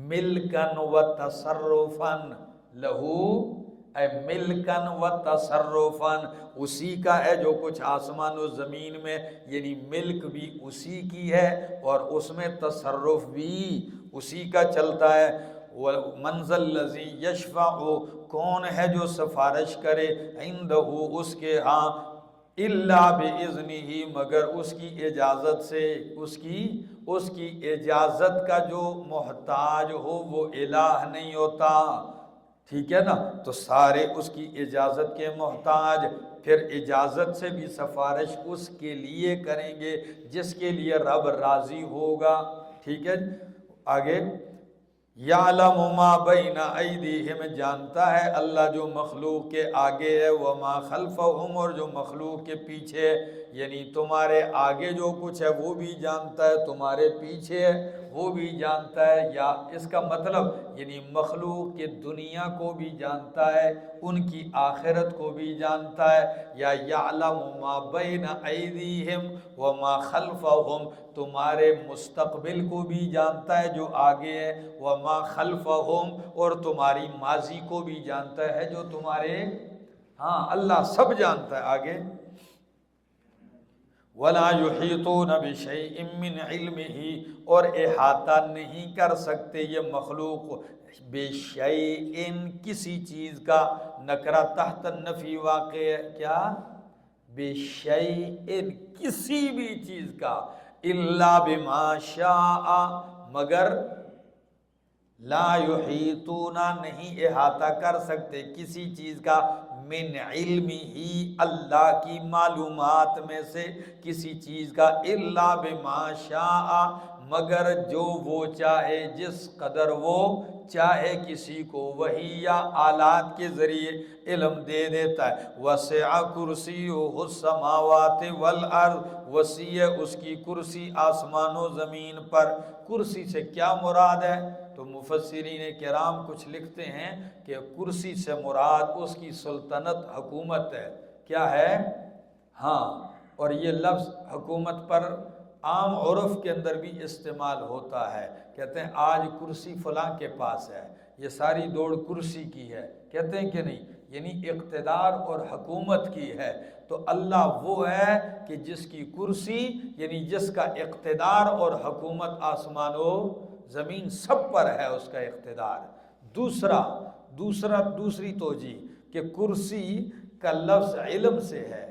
ملکن و تصرفن، لہو اے ملکن و تصرفن، اسی کا ہے جو کچھ آسمان و زمین میں، یعنی ملک بھی اسی کی ہے اور اس میں تصرف بھی اسی کا چلتا ہے۔ وَمَنْ ذَا الَّذِي يَشْفَعُ، کون ہے جو سفارش کرے، عِنْدَهُ اس کے ہاں، إِلَّا بِإِذْنِهِ مگر اس کی اجازت سے، اس کی اجازت کا جو محتاج ہو وہ الہ نہیں ہوتا، ٹھیک ہے نا؟ تو سارے اس کی اجازت کے محتاج، پھر اجازت سے بھی سفارش اس کے لیے کریں گے جس کے لیے رب راضی ہوگا، ٹھیک ہے؟ آگے یعلم ما بین ایدیہم، جانتا ہے اللہ جو مخلوق کے آگے ہے، وما خلفہم اور جو مخلوق کے پیچھے ہے، یعنی تمہارے آگے جو کچھ ہے وہ بھی جانتا ہے، تمہارے پیچھے ہے وہ بھی جانتا ہے، یا اس کا مطلب یعنی مخلوق کے دنیا کو بھی جانتا ہے، ان کی آخرت کو بھی جانتا ہے، یا یعلم ما بین ایدیہم وما خلفہم، تمہارے مستقبل کو بھی جانتا ہے جو آگے ہے، وما خلفہم اور تمہاری ماضی کو بھی جانتا ہے جو تمہارے، ہاں اللہ سب جانتا ہے۔ آگے وَلَا يُحِيطُونَ بِشَيْءٍ مِّنْ عِلْمِهِ، اور احاطہ نہیں کر سکتے یہ مخلوق بِشَيْءٍ کسی چیز کا، نکرہ تحت النفی واقع ہے، کیا؟ بِشَيْءٍ کسی بھی چیز کا، إِلَّا بِمَا شَاءَ مگر، لا یحیطون نہیں احاطہ کر سکتے کسی چیز کا، من علمہ اللہ کی معلومات میں سے کسی چیز کا، الا بما شاء مگر جو وہ چاہے، جس قدر وہ چاہے کسی کو وہی یا آلات کے ذریعے علم دے دیتا ہے۔ وسع کرسیہ السماوات والارض، وسیع ہے اس کی کرسی آسمان و زمین پر۔ کرسی سے کیا مراد ہے؟ تو مفسرین کرام کچھ لکھتے ہیں کہ کرسی سے مراد اس کی سلطنت، حکومت ہے، کیا ہے؟ ہاں، اور یہ لفظ حکومت پر عام عرف کے اندر بھی استعمال ہوتا ہے، کہتے ہیں آج کرسی فلاں کے پاس ہے، یہ ساری دوڑ کرسی کی ہے، کہتے ہیں کہ نہیں، یعنی اقتدار اور حکومت کی ہے۔ تو اللہ وہ ہے کہ جس کی کرسی یعنی جس کا اقتدار اور حکومت آسمان و زمین سب پر ہے، اس کا اقتدار۔ دوسری توجہ کہ کرسی کا لفظ علم سے ہے،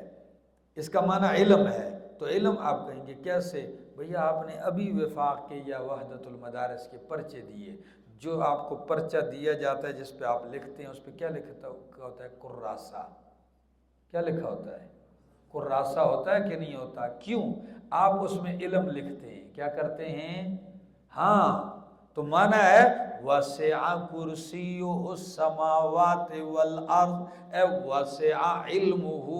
اس کا معنی علم ہے۔ تو علم آپ کہیں گے کیسے؟ بھیا آپ نے ابھی وفاق کے یا وحدت المدارس کے پرچے دیے، جو آپ کو پرچہ دیا جاتا ہے جس پہ آپ لکھتے ہیں، اس پہ کیا لکھتا ہوتا ہے؟ کراسہ۔ کیا لکھا ہوتا ہے؟ کراسہ ہوتا ہے کہ نہیں ہوتا؟ کیوں؟ آپ اس میں علم لکھتے ہیں، کیا کرتے ہیں؟ ہاں، تو معنی ہے وسع کرسیہ السماوات والارض، اے وسع علمہ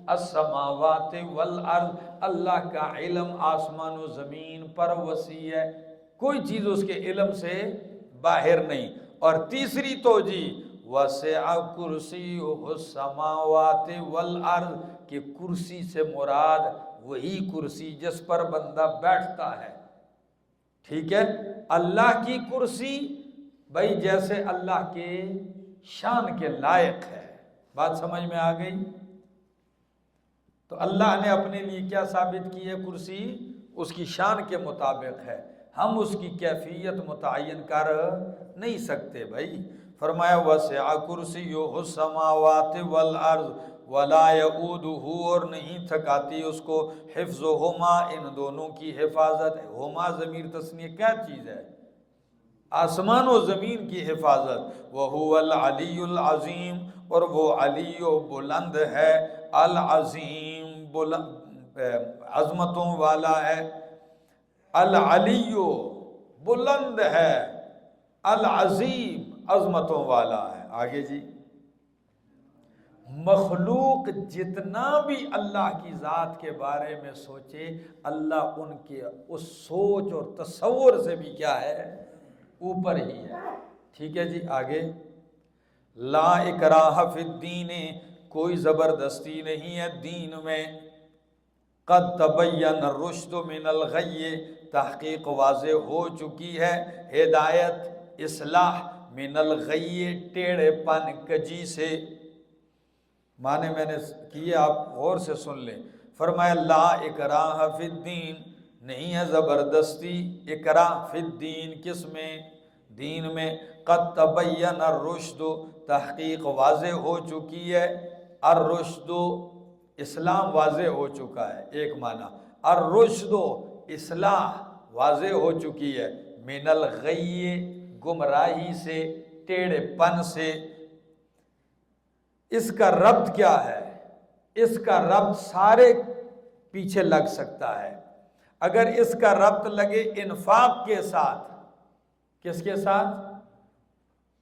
السماوات والارض، اللہ کا علم آسمان و زمین پر وسیع ہے، کوئی چیز اس کے علم سے باہر نہیں۔ اور تیسری توجہ وسع کرسیہ السماوات والارض، کہ کرسی سے مراد وہی کرسی جس پر بندہ بیٹھتا ہے، ٹھیک ہے؟ اللہ کی کرسی بھائی جیسے اللہ کے شان کے لائق ہے، بات سمجھ میں آ گئی؟ تو اللہ نے اپنے لیے کیا ثابت کی ہے؟ کرسی اس کی شان کے مطابق ہے، ہم اس کی کیفیت متعین کر نہیں سکتے بھائی۔ فرمایا وسع کرسیہ السماوات والارض ولا یؤودہ، اور نہیں تھکاتی اس کو حفظہما، ان دونوں کی حفاظت۔ ہما ضمیر تثنیہ کیا چیز ہے؟ آسمان و زمین کی حفاظت۔ وہو العلی العظیم، اور وہ علی و بلند ہے، العظیم بلند عظمتوں والا ہے، العلی بلند ہے، العظیم عظمتوں والا ہے۔ آگے جی، مخلوق جتنا بھی اللہ کی ذات کے بارے میں سوچے، اللہ ان کے اس سوچ اور تصور سے بھی کیا ہے؟ اوپر ہی ہے، ٹھیک ہے جی۔ آگے، لا اکراہ فی الدین، کوئی زبردستی نہیں ہے دین میں، قد تبین الرشد من الغی، تحقیق واضح ہو چکی ہے ہدایت اصلاح، من الغی ٹیڑھے پن کجی سے۔ معنی میں نے کیے، آپ غور سے سن لیں۔ فرمایا لا اکراہ فی الدین، نہیں ہے زبردستی، اکراہ فی الدین، کس میں؟ دین میں۔ قد تبین الرشد، تحقیق واضح ہو چکی ہے، الرشد اسلام واضح ہو چکا ہے، ایک معنی۔ الرشد اصلاح واضح ہو چکی ہے، من الغی گمراہی سے، ٹیڑھے پن سے۔ اس کا ربط کیا ہے؟ اس کا ربط سارے پیچھے لگ سکتا ہے۔ اگر اس کا ربط لگے انفاق کے ساتھ، کس کے ساتھ؟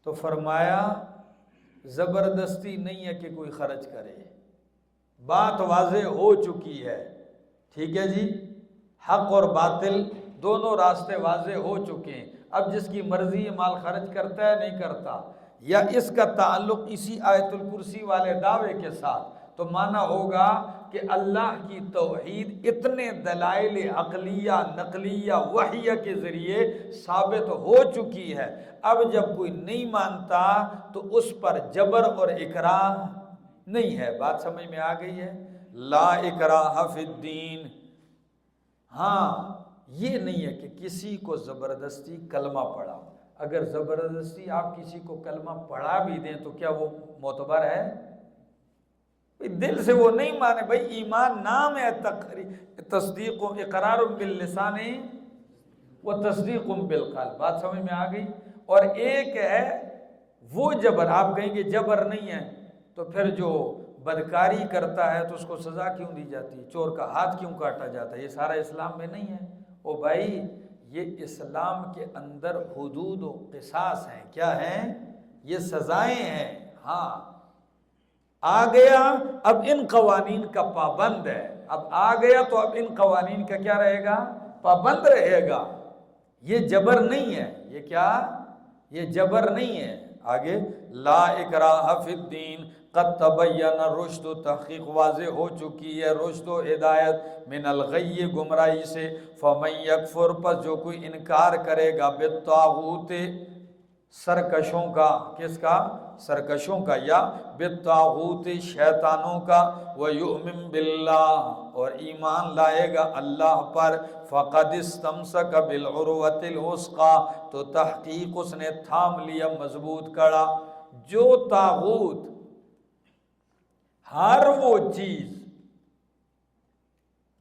تو فرمایا زبردستی نہیں ہے کہ کوئی خرچ کرے، بات واضح ہو چکی ہے، ٹھیک ہے جی۔ حق اور باطل دونوں راستے واضح ہو چکے ہیں، اب جس کی مرضی مال خرچ کرتا ہے نہیں کرتا، یا اس کا تعلق اسی آیت الکرسی والے دعوے کے ساتھ، تو معنی ہوگا کہ اللہ کی توحید اتنے دلائل عقلیہ نقلیہ وحیہ کے ذریعے ثابت ہو چکی ہے، اب جب کوئی نہیں مانتا تو اس پر جبر اور اکراہ نہیں ہے۔ بات سمجھ میں آ گئی ہے؟ لا اکراہ فی الدین، ہاں یہ نہیں ہے کہ کسی کو زبردستی کلمہ پڑھا، اگر زبردستی آپ کسی کو کلمہ پڑھا بھی دیں تو کیا وہ معتبر ہے؟ دل سے وہ نہیں مانے بھائی، ایمان نام ہے تصدیق اقرار باللسان و تصدیق بالقلب، بات سمجھ میں آ گئی؟ اور ایک ہے وہ جبر، آپ کہیں گے جبر نہیں ہے تو پھر جو بدکاری کرتا ہے تو اس کو سزا کیوں دی جاتی ہے، چور کا ہاتھ کیوں کاٹا جاتا ہے؟ یہ سارا اسلام میں نہیں ہے۔ او بھائی یہ اسلام کے اندر حدود و قصاص ہیں، کیا ہیں؟ یہ سزائیں ہیں، ہاں آ گیا اب ان قوانین کا پابند ہے، اب آ گیا تو اب ان قوانین کا کیا رہے گا؟ پابند رہے گا، یہ جبر نہیں ہے۔ یہ کیا؟ یہ جبر نہیں ہے۔ آگے، لا اکراہ فی الدین قد تبین الرشد، تحقیق واضح ہو چکی ہے رشد و ہدایت، من الغی گمراہی سے، فمن یکفر، پس جو کوئی انکار کرے گا، بالطاغوت سرکشوں کا، کس کا؟ سرکشوں کا، یا بالطاغوت شیطانوں کا، وَيُؤْمِن بِاللَّهِ اور ایمان لائے گا اللہ پر، فَقَدِ اسْتَمْسَكَ بِالْعُرْوَةِ الْوُثْقَىٰ تو تحقیق اس نے تھام لیا مضبوط کڑا۔ جو طاغوت ہر وہ چیز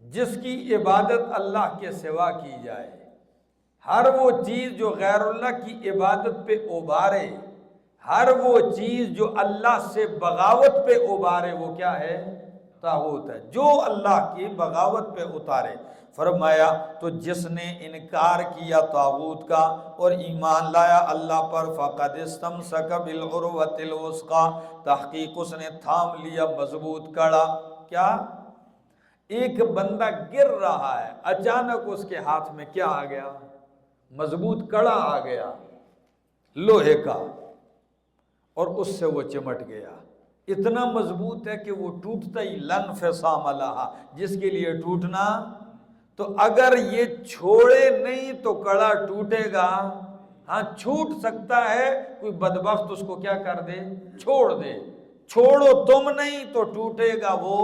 جس کی عبادت اللہ کے سوا کی جائے، ہر وہ چیز جو غیر اللہ کی عبادت پہ ابھارے، ہر وہ چیز جو اللہ سے بغاوت پہ ابھارے، وہ کیا ہے؟ طاغوت ہے۔ جو اللہ کی بغاوت پہ اتارے، فرمایا تو جس نے انکار کیا طاغوت کا اور ایمان لایا اللہ پر، فقد استمسک بالعروۃ الوثقیٰ تحقیق اس نے تھام لیا مضبوط کڑا۔ کیا؟ ایک بندہ گر رہا ہے، اچانک اس کے ہاتھ میں کیا آ گیا؟ مضبوط کڑا آ گیا لوہے کا، اور اس سے وہ چمٹ گیا۔ اتنا مضبوط ہے کہ وہ ٹوٹتا ہی لانفصام لہا، جس کے لیے ٹوٹنا، تو اگر یہ چھوڑے نہیں تو کڑا ٹوٹے گا۔ ہاں چھوٹ سکتا ہے، کوئی بدبخت اس کو کیا کر دے؟ چھوڑ دے۔ چھوڑو تم نہیں تو ٹوٹے گا وہ،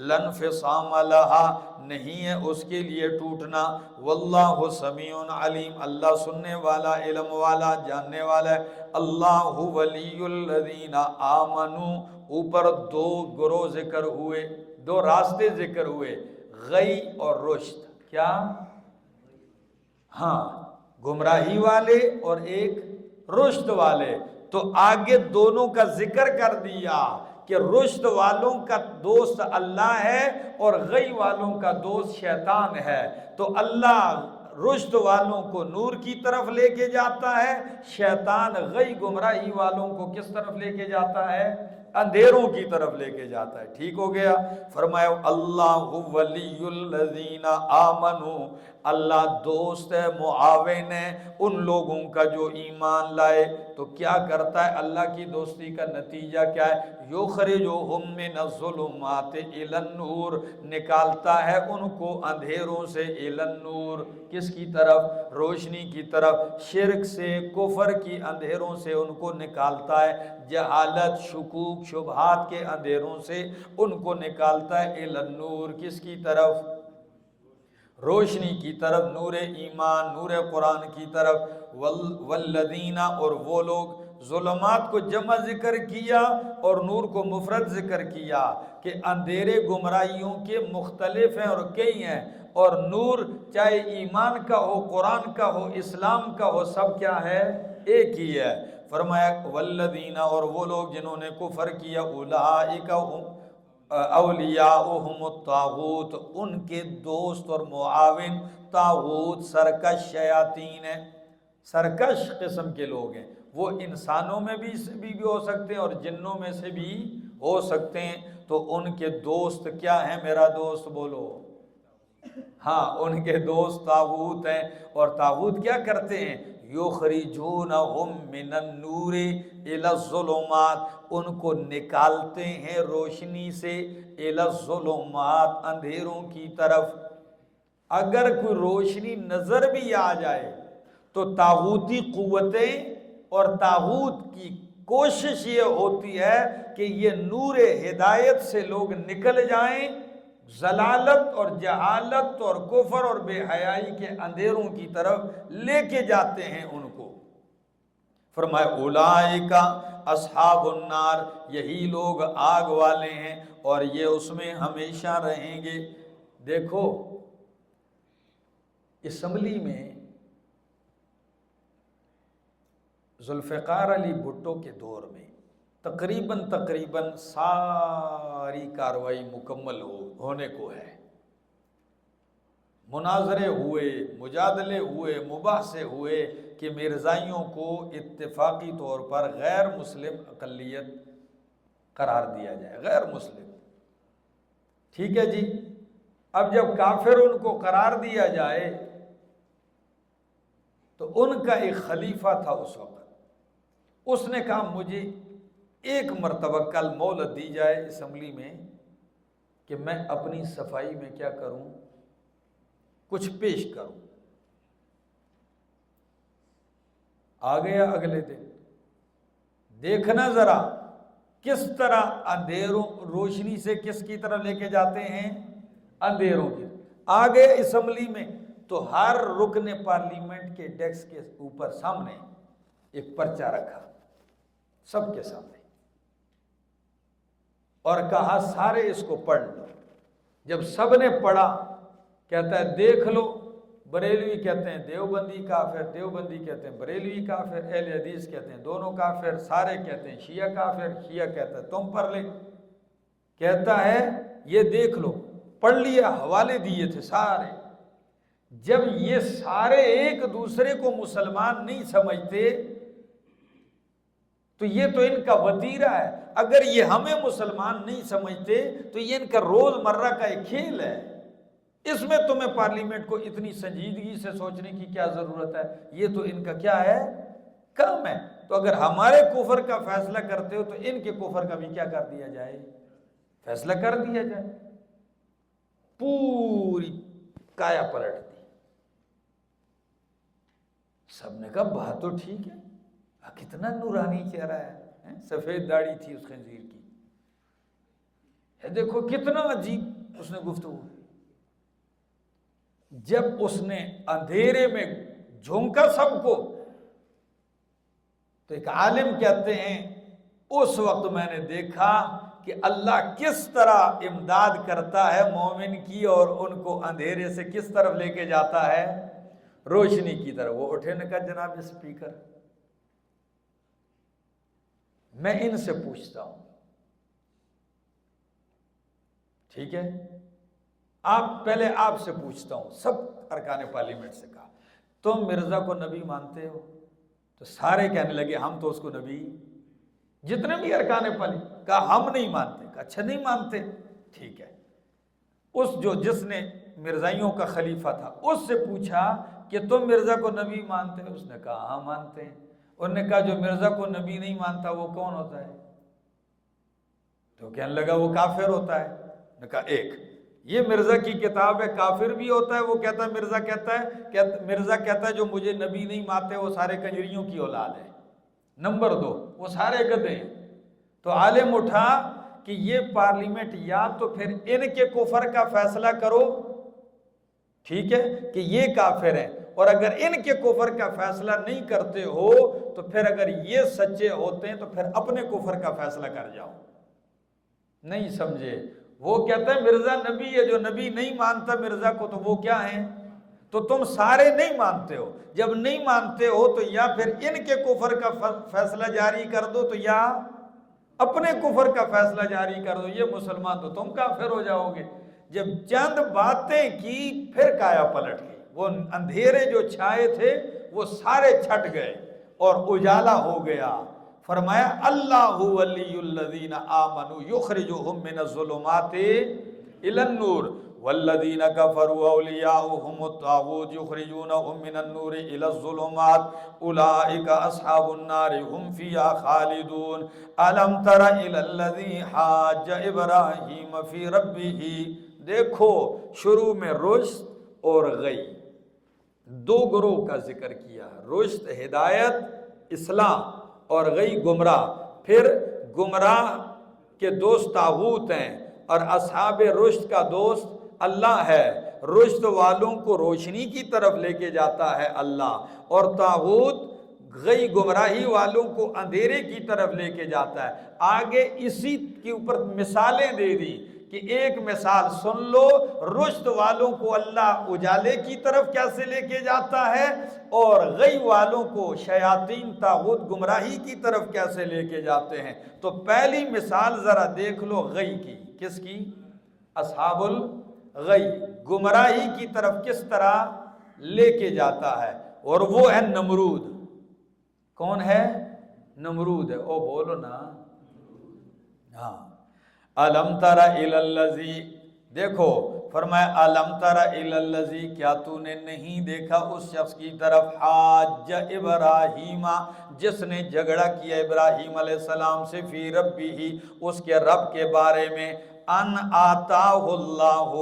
لانفصام لہا نہیں ہے اس کے لیے ٹوٹنا۔ واللہ سمیع علیم اللہ سننے والا، علم والا، جاننے والا ہے۔ اللہ ولی الذین آمنوا اوپر دو گروہ ذکر ہوئے، دو راستے ذکر ہوئے، غی اور رشد۔ کیا؟ ہاں گمراہی والے اور ایک رشد والے، تو آگے دونوں کا ذکر کر دیا کہ رشد والوں کا دوست اللہ ہے اور غی والوں کا دوست شیطان ہے۔ تو اللہ رشد والوں کو نور کی طرف لے کے جاتا ہے، شیطان غی گمراہی والوں کو کس طرف لے کے جاتا ہے؟ اندھیروں کی طرف لے کے جاتا ہے۔ ٹھیک ہو گیا؟ فرمایا اللہ ولی الذین آمنوا اللہ دوست ہے، معاون ہے ان لوگوں کا جو ایمان لائے۔ تو کیا کرتا ہے؟ اللہ کی دوستی کا نتیجہ کیا ہے؟ یخرجہم من الظلمات الی النور نکالتا ہے ان کو اندھیروں سے الی النور، کس کی طرف؟ روشنی کی طرف۔ شرک سے، کفر کی اندھیروں سے ان کو نکالتا ہے، جہالت، شکوک، شبہات کے اندھیروں سے ان کو نکالتا ہے الی النور، کس کی طرف؟ روشنی کی طرف، نور ایمان، نور قرآن کی طرف۔ والذین اور وہ لوگ، ظلمات کو جمع ذکر کیا اور نور کو مفرد ذکر کیا کہ اندھیرے گمراہیوں کے مختلف ہیں اور کئی ہیں، اور نور چاہے ایمان کا ہو، قرآن کا ہو، اسلام کا ہو، سب کیا ہے؟ ایک ہی ہے۔ فرمایا والذین اور وہ لوگ جنہوں نے کفر کیا، اولئک اولیاؤہم الطاغوت ان کے دوست اور معاون طاغوت، سرکش شیاطین ہیں، سرکش قسم کے لوگ ہیں۔ وہ انسانوں میں بھی ہو سکتے ہیں اور جنوں میں سے بھی ہو سکتے ہیں۔ تو ان کے دوست کیا ہیں؟ میرا دوست بولو۔ ہاں ان کے دوست طاغوت ہیں، اور طاغوت کیا کرتے ہیں؟ یخرجونہم من النور الی الظلمات ان کو نکالتے ہیں روشنی سے الی الظلمات اندھیروں کی طرف۔ اگر کوئی روشنی نظر بھی آ جائے تو طاغوتی قوتیں اور طاغوت کی کوشش یہ ہوتی ہے کہ یہ نور ہدایت سے لوگ نکل جائیں، ضلالت اور جہالت اور کفر اور بے حیائی کے اندھیروں کی طرف لے کے جاتے ہیں ان کو۔ فرمایا اولئک اصحاب النار یہی لوگ آگ والے ہیں اور یہ اس میں ہمیشہ رہیں گے۔ دیکھو اسمبلی میں ذوالفقار علی بھٹو کے دور میں تقریباً ساری کارروائی مکمل ہونے کو ہے۔ مناظرے ہوئے، مجادلے ہوئے، مباحثے ہوئے کہ مرزائیوں کو اتفاقی طور پر غیر مسلم اقلیت قرار دیا جائے، غیر مسلم۔ ٹھیک ہے جی، اب جب کافر ان کو قرار دیا جائے تو ان کا ایک خلیفہ تھا اس وقت، اس نے کہا مجھے ایک مرتبہ کل مہلت دی جائے اسمبلی میں کہ میں اپنی صفائی میں کیا کروں، کچھ پیش کروں۔ آ گیا اگلے دن، دیکھنا ذرا کس طرح اندھیروں روشنی سے کس کی طرف لے کے جاتے ہیں؟ اندھیروں کی۔ آگے اسمبلی میں تو ہر رکن پارلیمنٹ کے ڈیسک کے اوپر سامنے ایک پرچہ رکھا سب کے سامنے اور کہا سارے اس کو پڑھ لو۔ جب سب نے پڑھا کہتا ہے دیکھ لو، بریلوی کہتے ہیں دیوبندی کافر، دیوبندی کہتے ہیں بریلوی کافر، اہل حدیث کہتے ہیں دونوں کافر، سارے کہتے ہیں شیعہ کافر، شیعہ کہتا ہے تم پڑھ لے۔ کہتا ہے یہ دیکھ لو، پڑھ لیا، حوالے دیے تھے سارے۔ جب یہ سارے ایک دوسرے کو مسلمان نہیں سمجھتے تو یہ تو ان کا وتیرہ ہے، اگر یہ ہمیں مسلمان نہیں سمجھتے تو یہ ان کا روز مرہ کا ایک کھیل ہے، اس میں تمہیں پارلیمنٹ کو اتنی سنجیدگی سے سوچنے کی کیا ضرورت ہے؟ یہ تو ان کا کیا ہے؟ کام ہے۔ تو اگر ہمارے کفر کا فیصلہ کرتے ہو تو ان کے کفر کا بھی کیا کر دیا جائے؟ فیصلہ کر دیا جائے۔ پوری کایا پلٹ دی۔ سب نے کہا بات تو ٹھیک ہے، کتنا نورانی چہرہ ہے، سفید داڑھی تھی اس خنزیر کی، دیکھو کتنا عجیب اس نے گفتگو۔ جب اس نے اندھیرے میں جھونکا سب کو تو ایک عالم کہتے ہیں اس وقت میں نے دیکھا کہ اللہ کس طرح امداد کرتا ہے مومن کی اور ان کو اندھیرے سے کس طرف لے کے جاتا ہے؟ روشنی کی طرف۔ وہ اٹھے نے کہا جناب اسپیکر میں ان سے پوچھتا ہوں، ٹھیک ہے آپ پہلے آپ سے پوچھتا ہوں، سب ارکان پارلیمنٹ سے کہا تم مرزا کو نبی مانتے ہو؟ تو سارے کہنے لگے ہم تو اس کو نبی، جتنے بھی ارکان پارلیمنٹ، کہا ہم نہیں مانتے۔ کہا اچھا نہیں مانتے، ٹھیک ہے۔ جس نے مرزائیوں کا خلیفہ تھا اس سے پوچھا کہ تم مرزا کو نبی مانتے ہو؟ اس نے کہا ہاں مانتے ہیں۔ انہوں نے کہا جو مرزا کو نبی نہیں مانتا وہ کون ہوتا ہے؟ تو کہنے لگا وہ کافر ہوتا ہے۔ نے کہا ایک یہ مرزا کی کتاب ہے، کافر بھی ہوتا ہے، وہ کہتا ہے مرزا کہتا ہے جو مجھے نبی نہیں مانتے وہ سارے کنجریوں کی اولاد ہے۔ نمبر 2 وہ سارے گدھے ہیں۔ تو عالم اٹھا کہ یہ پارلیمنٹ یا تو پھر ان کے کفر کا فیصلہ کرو، ٹھیک ہے کہ یہ کافر ہیں، اور اگر ان کے کفر کا فیصلہ نہیں کرتے ہو تو پھر اگر یہ سچے ہوتے ہیں تو پھر اپنے کفر کا فیصلہ کر جاؤ۔ نہیں سمجھے؟ وہ کہتا ہے مرزا نبی ہے، جو نبی نہیں مانتا مرزا کو تو وہ کیا ہیں؟ تو تم سارے نہیں مانتے ہو، جب نہیں مانتے ہو تو یا پھر ان کے کفر کا فیصلہ جاری کر دو تو یا اپنے کفر کا فیصلہ جاری کر دو، یہ مسلمان تو تم کافر ہو جاؤ گے۔ جب چند باتیں کی پھر کایا پلٹ گئی، وہ اندھیرے جو چھائے تھے وہ سارے چھٹ گئے اور اجالا ہو گیا۔ فرمایا اللہ ولی الذین آمنوا یخرجہم من الظلمات الی النور والذین کفروا اولیاؤہم الطاغوت یخرجونہم من النور الی الظلمات اولئک اصحاب النار ہم فیہا خالدون الم تر الی الذی حاج ابراہیم فی ربہ۔ دیکھو شروع میں رشد اور غی، دو گروہ کا ذکر کیا، رشد ہدایت اصلاح اور غی گمراہ۔ پھر گمراہ کے دوست طاغوت ہیں اور اصحاب رشد کا دوست اللہ ہے۔ رشد والوں کو روشنی کی طرف لے کے جاتا ہے اللہ، اور طاغوت غی گمراہی والوں کو اندھیرے کی طرف لے کے جاتا ہے۔ آگے اسی کے اوپر مثالیں دے دی کہ ایک مثال سن لو، رشد والوں کو اللہ اجالے کی طرف کیسے لے کے جاتا ہے اور غی والوں کو شیاطین طاغوت گمراہی کی طرف کیسے لے کے جاتے ہیں۔ تو پہلی مثال ذرا دیکھ لو غی کی، کس کی؟ اصحاب الغی، گمراہی کی طرف کس طرح لے کے جاتا ہے، اور وہ ہے نمرود۔ کون ہے؟ نمرود ہے۔ او بولو نا، ہاں۔ الم تر الی الذی، دیکھو فرمایا الم تر الی الذی، کیا تو نے نہیں دیکھا اس شخص کی طرف حاج ابراہیم، جس نے جھگڑا کیا ابراہیم علیہ السلام سے، فی ربہ، اس کے رب کے بارے میں، ان آتاہ اللہ،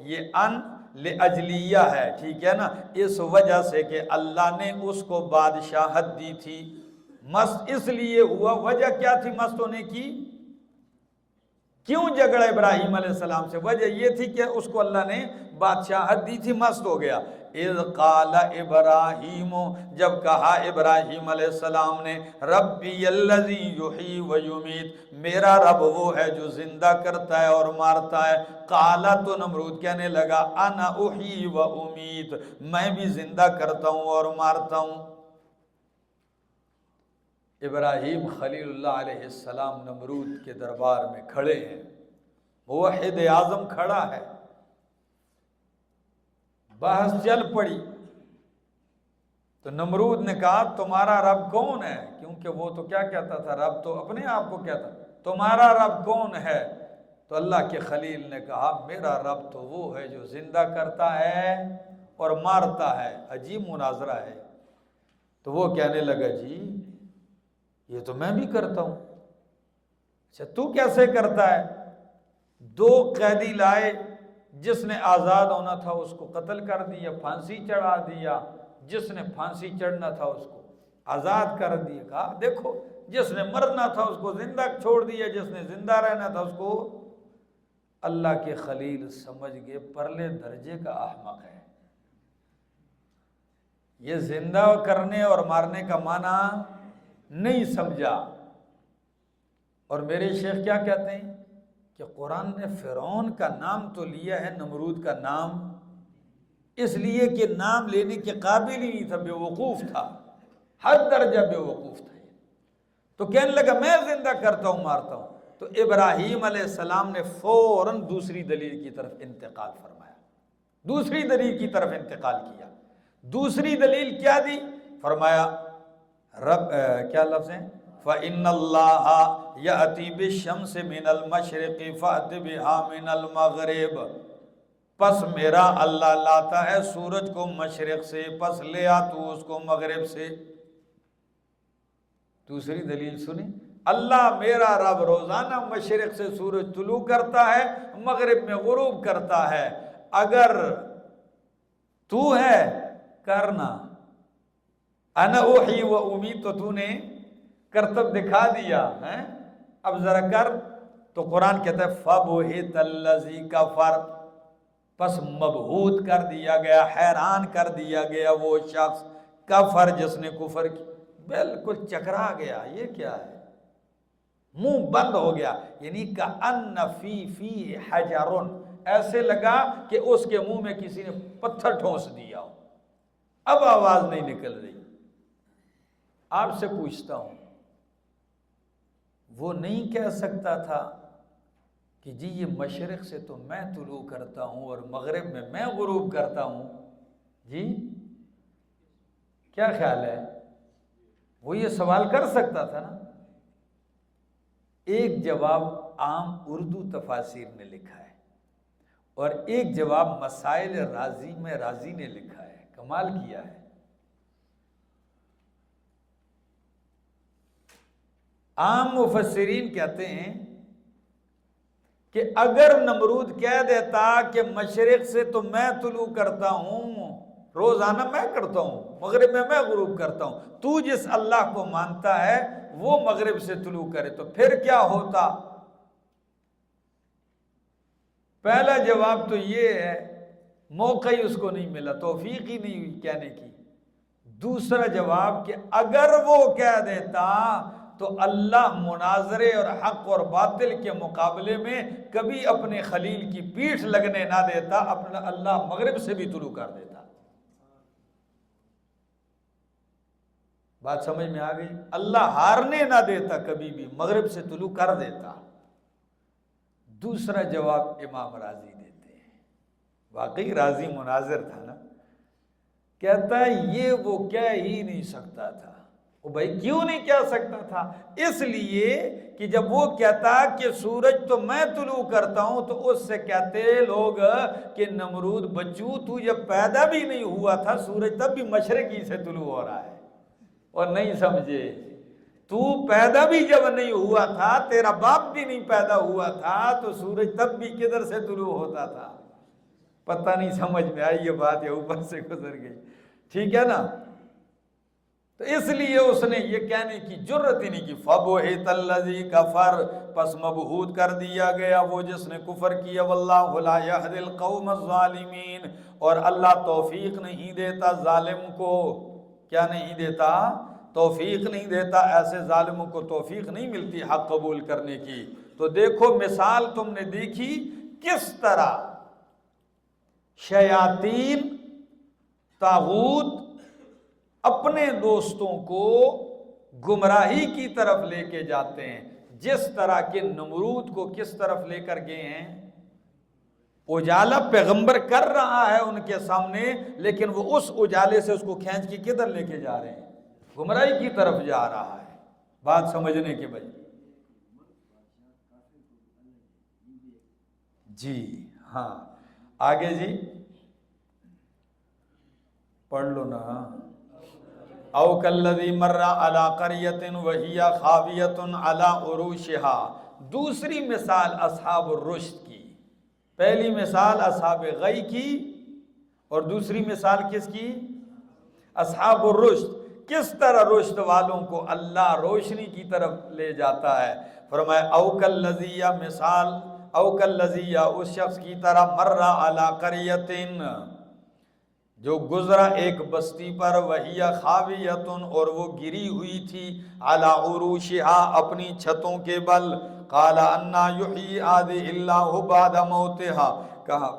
یہ ان لأجلیہ ہے، ٹھیک ہے نا، اس وجہ سے کہ اللہ نے اس کو بادشاہت دی تھی۔ مست اس لیے ہوا، وجہ کیا تھی مست ہونے کی؟ کیوں جھگڑا ابراہیم علیہ السلام سے؟ وجہ یہ تھی کہ اس کو اللہ نے بادشاہت دی تھی، مست ہو گیا۔ اذ قال ابراہیم، جب کہا ابراہیم علیہ السلام نے، ربی الذی یحیی و یمیت، میرا رب وہ ہے جو زندہ کرتا ہے اور مارتا ہے۔ قال، تو نمرود کہنے لگا، انا احیی و امیت، میں بھی زندہ کرتا ہوں اور مارتا ہوں۔ ابراہیم خلیل اللہ علیہ السلام نمرود کے دربار میں کھڑے ہیں، موحد اعظم کھڑا ہے، بحث چل پڑی تو نمرود نے کہا تمہارا رب کون ہے؟ کیونکہ وہ تو کیا کہتا تھا، رب تو اپنے آپ کو کہتا، تمہارا رب کون ہے؟ تو اللہ کے خلیل نے کہا میرا رب تو وہ ہے جو زندہ کرتا ہے اور مارتا ہے۔ عجیب مناظرہ ہے۔ تو وہ کہنے لگا جی یہ تو میں بھی کرتا ہوں۔ اچھا تو کیسے کرتا ہے؟ دو قیدی لائے، جس نے آزاد ہونا تھا اس کو قتل کر دیا، پھانسی چڑھا دیا، جس نے پھانسی چڑھنا تھا اس کو آزاد کر دیا۔ کہا دیکھو جس نے مرنا تھا اس کو زندہ چھوڑ دیا، جس نے زندہ رہنا تھا اس کو۔ اللہ کے خلیل سمجھ گئے پرلے درجے کا احمق ہے، یہ زندہ کرنے اور مارنے کا معنی نہیں سمجھا۔ اور میرے شیخ کیا کہتے ہیں کہ قرآن نے فرعون کا نام تو لیا ہے، نمرود کا نام اس لیے کہ نام لینے کے قابل ہی نہیں تھا، بے وقوف تھا، ہر درجہ بے وقوف تھا۔ تو کہنے لگا میں زندہ کرتا ہوں مارتا ہوں۔ تو ابراہیم علیہ السلام نے فوراً دوسری دلیل کی طرف انتقال فرمایا، دوسری دلیل کی طرف انتقال کیا۔ دوسری دلیل کیا دی؟ فرمایا رب کیا لفظ ہیں، فَإِنَّ اللَّهَ يَأْتِي بِالشَّمْسِ مِنَ الْمَشْرِقِ فَأْتِ بِهَا مِنَ الْمَغْرِبِ، پس میرا اللہ لاتا ہے سورج کو مشرق سے، پس لے آ تو اس کو مغرب سے۔ دوسری دلیل سنی، اللہ میرا رب روزانہ مشرق سے سورج طلوع کرتا ہے، مغرب میں غروب کرتا ہے۔ اگر تو ہے کرنا، انا احیی و امیت، تو تو نے کرتب دکھا دیا ہے، اب ذرا کر۔ تو قرآن کہتا ہے فَبُہِتَ الَّذِي كَفَرَ، پس مبہوت کر دیا گیا، حیران کر دیا گیا وہ شخص، کفر جس نے کفر کی، بالکل چکرا گیا، یہ کیا ہے، منہ بند ہو گیا، یعنی کأن فی حجر، ایسے لگا کہ اس کے منہ میں کسی نے پتھر ٹھونس دیا ہو، اب آواز نہیں نکل رہی۔ آپ سے پوچھتا ہوں، وہ نہیں کہہ سکتا تھا کہ جی یہ مشرق سے تو میں طلوع کرتا ہوں اور مغرب میں میں غروب کرتا ہوں؟ جی کیا خیال ہے؟ وہ یہ سوال کر سکتا تھا نا۔ ایک جواب عام اردو تفاسیر نے لکھا ہے اور ایک جواب مسائل رازی میں رازی نے لکھا ہے، کمال کیا ہے۔ عام مفسرین کہتے ہیں کہ اگر نمرود کہہ دیتا کہ مشرق سے تو میں طلوع کرتا ہوں، روزانہ میں کرتا ہوں، مغرب میں میں غروب کرتا ہوں، تو جس اللہ کو مانتا ہے وہ مغرب سے طلوع کرے، تو پھر کیا ہوتا؟ پہلا جواب تو یہ ہے، موقع ہی اس کو نہیں ملا، توفیق ہی نہیں ہوئی کہنے کی۔ دوسرا جواب کہ اگر وہ کہہ دیتا تو اللہ مناظرے اور حق اور باطل کے مقابلے میں کبھی اپنے خلیل کی پیٹھ لگنے نہ دیتا، اپنا اللہ مغرب سے بھی طلوع کر دیتا۔ بات سمجھ میں آ گئی؟ اللہ ہارنے نہ دیتا، کبھی بھی مغرب سے طلوع کر دیتا۔ دوسرا جواب امام راضی دیتے ہیں، واقعی راضی مناظر تھا نا، کہتا ہے یہ وہ کہہ ہی نہیں سکتا تھا۔ وہ بھائی کیوں نہیں کہہ سکتا تھا؟ اس لیے کہ جب وہ کہتا کہ سورج تو میں طلوع کرتا ہوں تو اس سے کہتے لوگ کہ نمرود بچو تو جب پیدا بھی نہیں ہوا تھا سورج تب بھی مشرقی سے طلوع ہو رہا ہے، اور نہیں سمجھے، تو پیدا بھی جب نہیں ہوا تھا، تیرا باپ بھی نہیں پیدا ہوا تھا، تو سورج تب بھی کدھر سے طلوع ہوتا تھا؟ پتہ نہیں سمجھ میں آئی یہ بات یا اوپر سے گزر گئی؟ ٹھیک ہے نا؟ تو اس لیے اس نے یہ کہنے کی جرت ہی نہیں کی فَبُہِتَ الَّذِي كَفَرَ، پس مبہوت کر دیا گیا وہ جس نے کفر کیا، وَاللَّهُ لَا يَهْدِي الْقَوْمَ الظَّالِمِينَ، اور اللہ توفیق نہیں دیتا ظالم کو، کیا نہیں دیتا؟ توفیق نہیں دیتا، ایسے ظالموں کو توفیق نہیں ملتی حق قبول کرنے کی۔ تو دیکھو مثال تم نے دیکھی کس طرح شیاطین، طاغوت اپنے دوستوں کو گمراہی کی طرف لے کے جاتے ہیں، جس طرح کہ نمرود کو کس طرف لے کر گئے ہیں؟ اجالا پیغمبر کر رہا ہے ان کے سامنے، لیکن وہ اس اجالے سے اس کو کھینچ کے کدھر لے کے جا رہے ہیں؟ گمراہی کی طرف جا رہا ہے۔ بات سمجھنے کے بھائی جی ہاں، آگے جی پڑھ لو نا۔ او کالذی مر علی قریۃ وہی خاویۃ علی عروشها، دوسری مثال اصحاب الرشد کی، پہلی مثال اصحاب غی کی اور دوسری مثال کس کی؟ اصحاب الرشد۔ کس طرح رشد والوں کو اللہ روشنی کی طرف لے جاتا ہے؟ فرمایا او کالذی، یا مثال او کالذی، یا اس شخص کی طرح مر علی قریۃ، جو گزرا ایک بستی پر، وہی خاویۃ، اور وہ گری ہوئی تھی، علی عروشها، اپنی چھتوں کے بل، قال انا یحیی هذه اللہ بعد موتها، کہا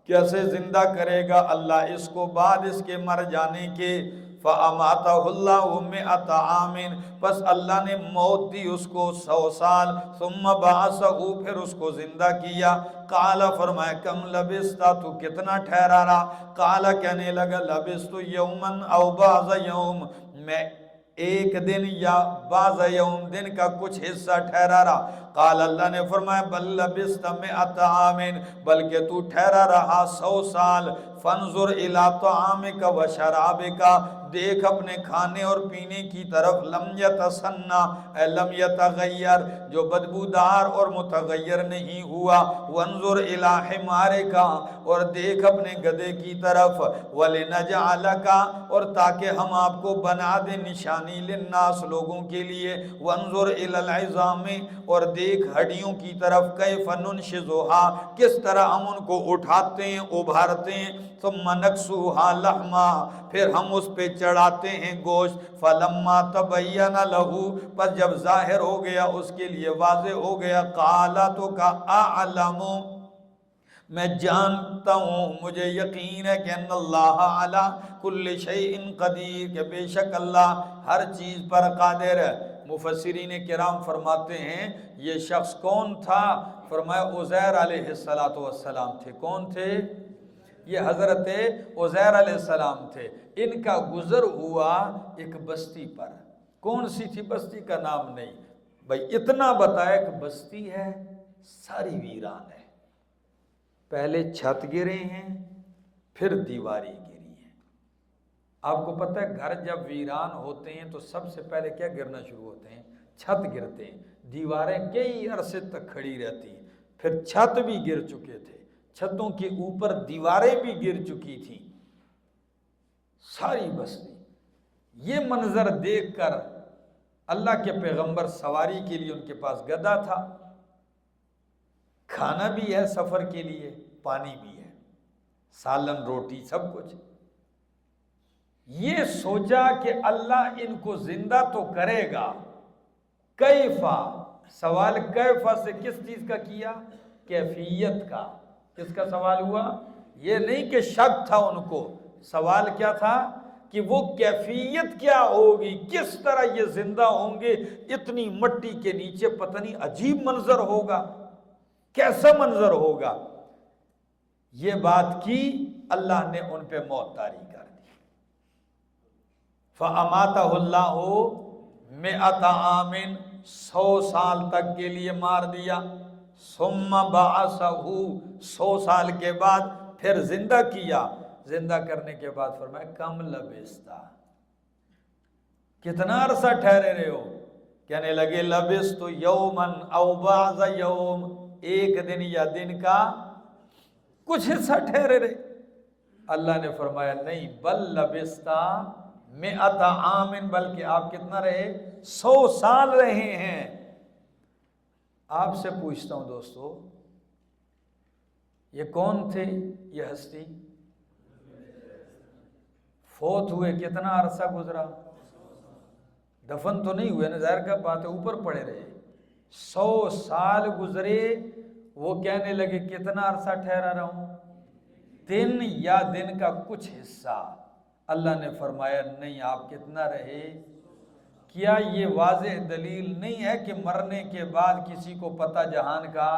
کیسے زندہ کرے گا اللہ اس کو بعد اس کے مر جانے کے، فَأَمَاتَهُ اللَّهُ مِئَةَ عَامٍ، پس اللہ نے موت دی اس کو 100 سال، ثُمَّ بَعَثَهُ، پھر اس کو زندہ کیا، قال فرمایا کم لبستا، تو کتنا ٹھہرا رہا، قال کہنے لگا لبست یومن او بعض یوم، میں ایک دن یا بعض یوم، دن کا کچھ حصہ ٹھہرا رہا، قال اللہ نے فرمایا بل لبست 100 عامٍ، بلکہ تو ٹھہرا رہا 100 سال، فانظر الی طعامک و شرابک، دیکھ اپنے کھانے اور پینے کی طرف، لم یتسنہ، اے لم یتغیر، جو بدبودار اور متغیر نہیں ہوا، وانظر الی حمارک، اور دیکھ اپنے گدھے کی طرف، ولنجعلک، اور تاکہ ہم آپ کو بنا دیں نشانی، للناس، لوگوں کے لیے، وانظر الی العظام، اور دیکھ ہڈیوں کی طرف، کیف ننشزها، کس طرح ہم ان کو اٹھاتے ہیں، ابھارتے ہیں، ثم نکسوها لحما، پھر ہم اس پہ چڑھاتے ہیں گوشت، فلما تبین له، پس جب ظاہر ہو گیا اس کے لیے، واضح ہو گیا، قال، تو کا اعلم، میں جانتا ہوں، مجھے یقین ہے کہ ان اللہ علی کل شیء قدیر، کہ بے شک اللہ ہر چیز پر قادر ہے۔ مفسرین کرام فرماتے ہیں یہ شخص کون تھا؟ فرمایا عزیر علیہ السلام تھے۔ کون تھے؟ یہ حضرت عزیر علیہ السلام تھے۔ ان کا گزر ہوا ایک بستی پر، کون سی تھی بستی کا نام نہیں، بھائی اتنا بتایا کہ بستی ہے ساری ویران ہے، پہلے چھت گرے ہیں، پھر دیواری گری ہے۔ آپ کو پتہ ہے گھر جب ویران ہوتے ہیں تو سب سے پہلے کیا گرنا شروع ہوتے ہیں؟ چھت گرتے ہیں، دیواریں کئی عرصے تک کھڑی رہتی ہیں، پھر چھت بھی گر چکے تھے، چھتوں کے اوپر دیواریں بھی گر چکی تھیں، ساری بستی۔ یہ منظر دیکھ کر اللہ کے پیغمبر سواری کے لیے ان کے پاس گدھا تھا، کھانا بھی ہے سفر کے لیے، پانی بھی ہے، سالن روٹی سب کچھ۔ یہ سوچا کہ اللہ ان کو زندہ تو کرے گا، کیفا، سوال کیفا سے کس چیز کا کیا؟ کیفیت کا۔ کس کا سوال ہوا؟ یہ نہیں کہ شک تھا ان کو، سوال کیا تھا کہ وہ کیفیت کیا ہوگی، کس طرح یہ زندہ ہوں گے، اتنی مٹی کے نیچے، پتہ نہیں عجیب منظر ہوگا، کیسا منظر ہوگا۔ یہ بات کی، اللہ نے ان پہ موت طاری کر دی، فَأَمَاتَهُ اللَّهُ 100 عَامٍ، 100 سال تک کے لیے مار دیا، ثُمَّ بَعَثَهُ، 100 سال کے بعد پھر زندہ کیا، زندہ کرنے کے بعد فرمایا کم لبستا، کتنا عرصہ ٹھہرے رہے ہو؟ کہنے لگے لبست یومن او بعض یوم، ایک دن یا دن کا کچھ حصہ ٹھہرے رہے۔ اللہ نے فرمایا نہیں، بل لبستا مئۃ عام، بلکہ آپ کتنا رہے؟ 100 سال رہے ہیں۔ آپ سے پوچھتا ہوں دوستو، یہ کون تھے یہ ہستی؟ فوت ہوئے کتنا عرصہ گزرا؟ دفن تو نہیں ہوئے نا، ظاہر کا بات ہے، اوپر پڑے رہے۔ 100 سال گزرے، وہ کہنے لگے کتنا عرصہ ٹھہرا رہا ہوں؟ دن یا دن کا کچھ حصہ۔ اللہ نے فرمایا نہیں، آپ کتنا رہے؟ کیا یہ واضح دلیل نہیں ہے کہ مرنے کے بعد کسی کو پتہ جہان کا؟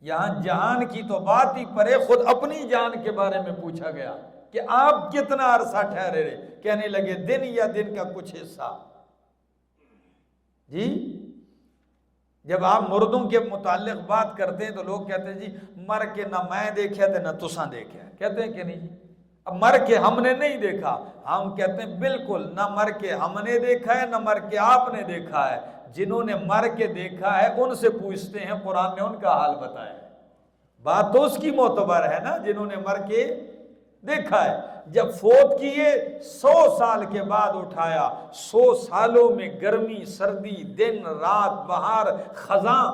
یہاں جہان کی تو بات ہی پرے، خود اپنی جان کے بارے میں پوچھا گیا کہ آپ کتنا عرصہ ٹھہرے رہے؟ کہنے لگے دن یا دن کا کچھ حصہ۔ جی جب آپ مردوں کے متعلق بات کرتے ہیں تو لوگ کہتے ہیں جی مر کے نہ میں دیکھا تھے نہ تساں دیکھا، کہتے ہیں کہ نہیں جی؟ اب مر کے ہم نے نہیں دیکھا، ہم کہتے ہیں بالکل، نہ مر کے ہم نے دیکھا ہے نہ مر کے آپ نے دیکھا ہے۔ جنہوں نے مر کے دیکھا ہے ان سے پوچھتے ہیں، قرآن نے ان کا حال بتایا ہے۔ بات تو اس کی معتبر ہے نا جنہوں نے مر کے دیکھا ہے۔ جب فوت کیے 100 سال کے بعد اٹھایا، 100 سالوں میں گرمی سردی، دن رات، بہار خزاں،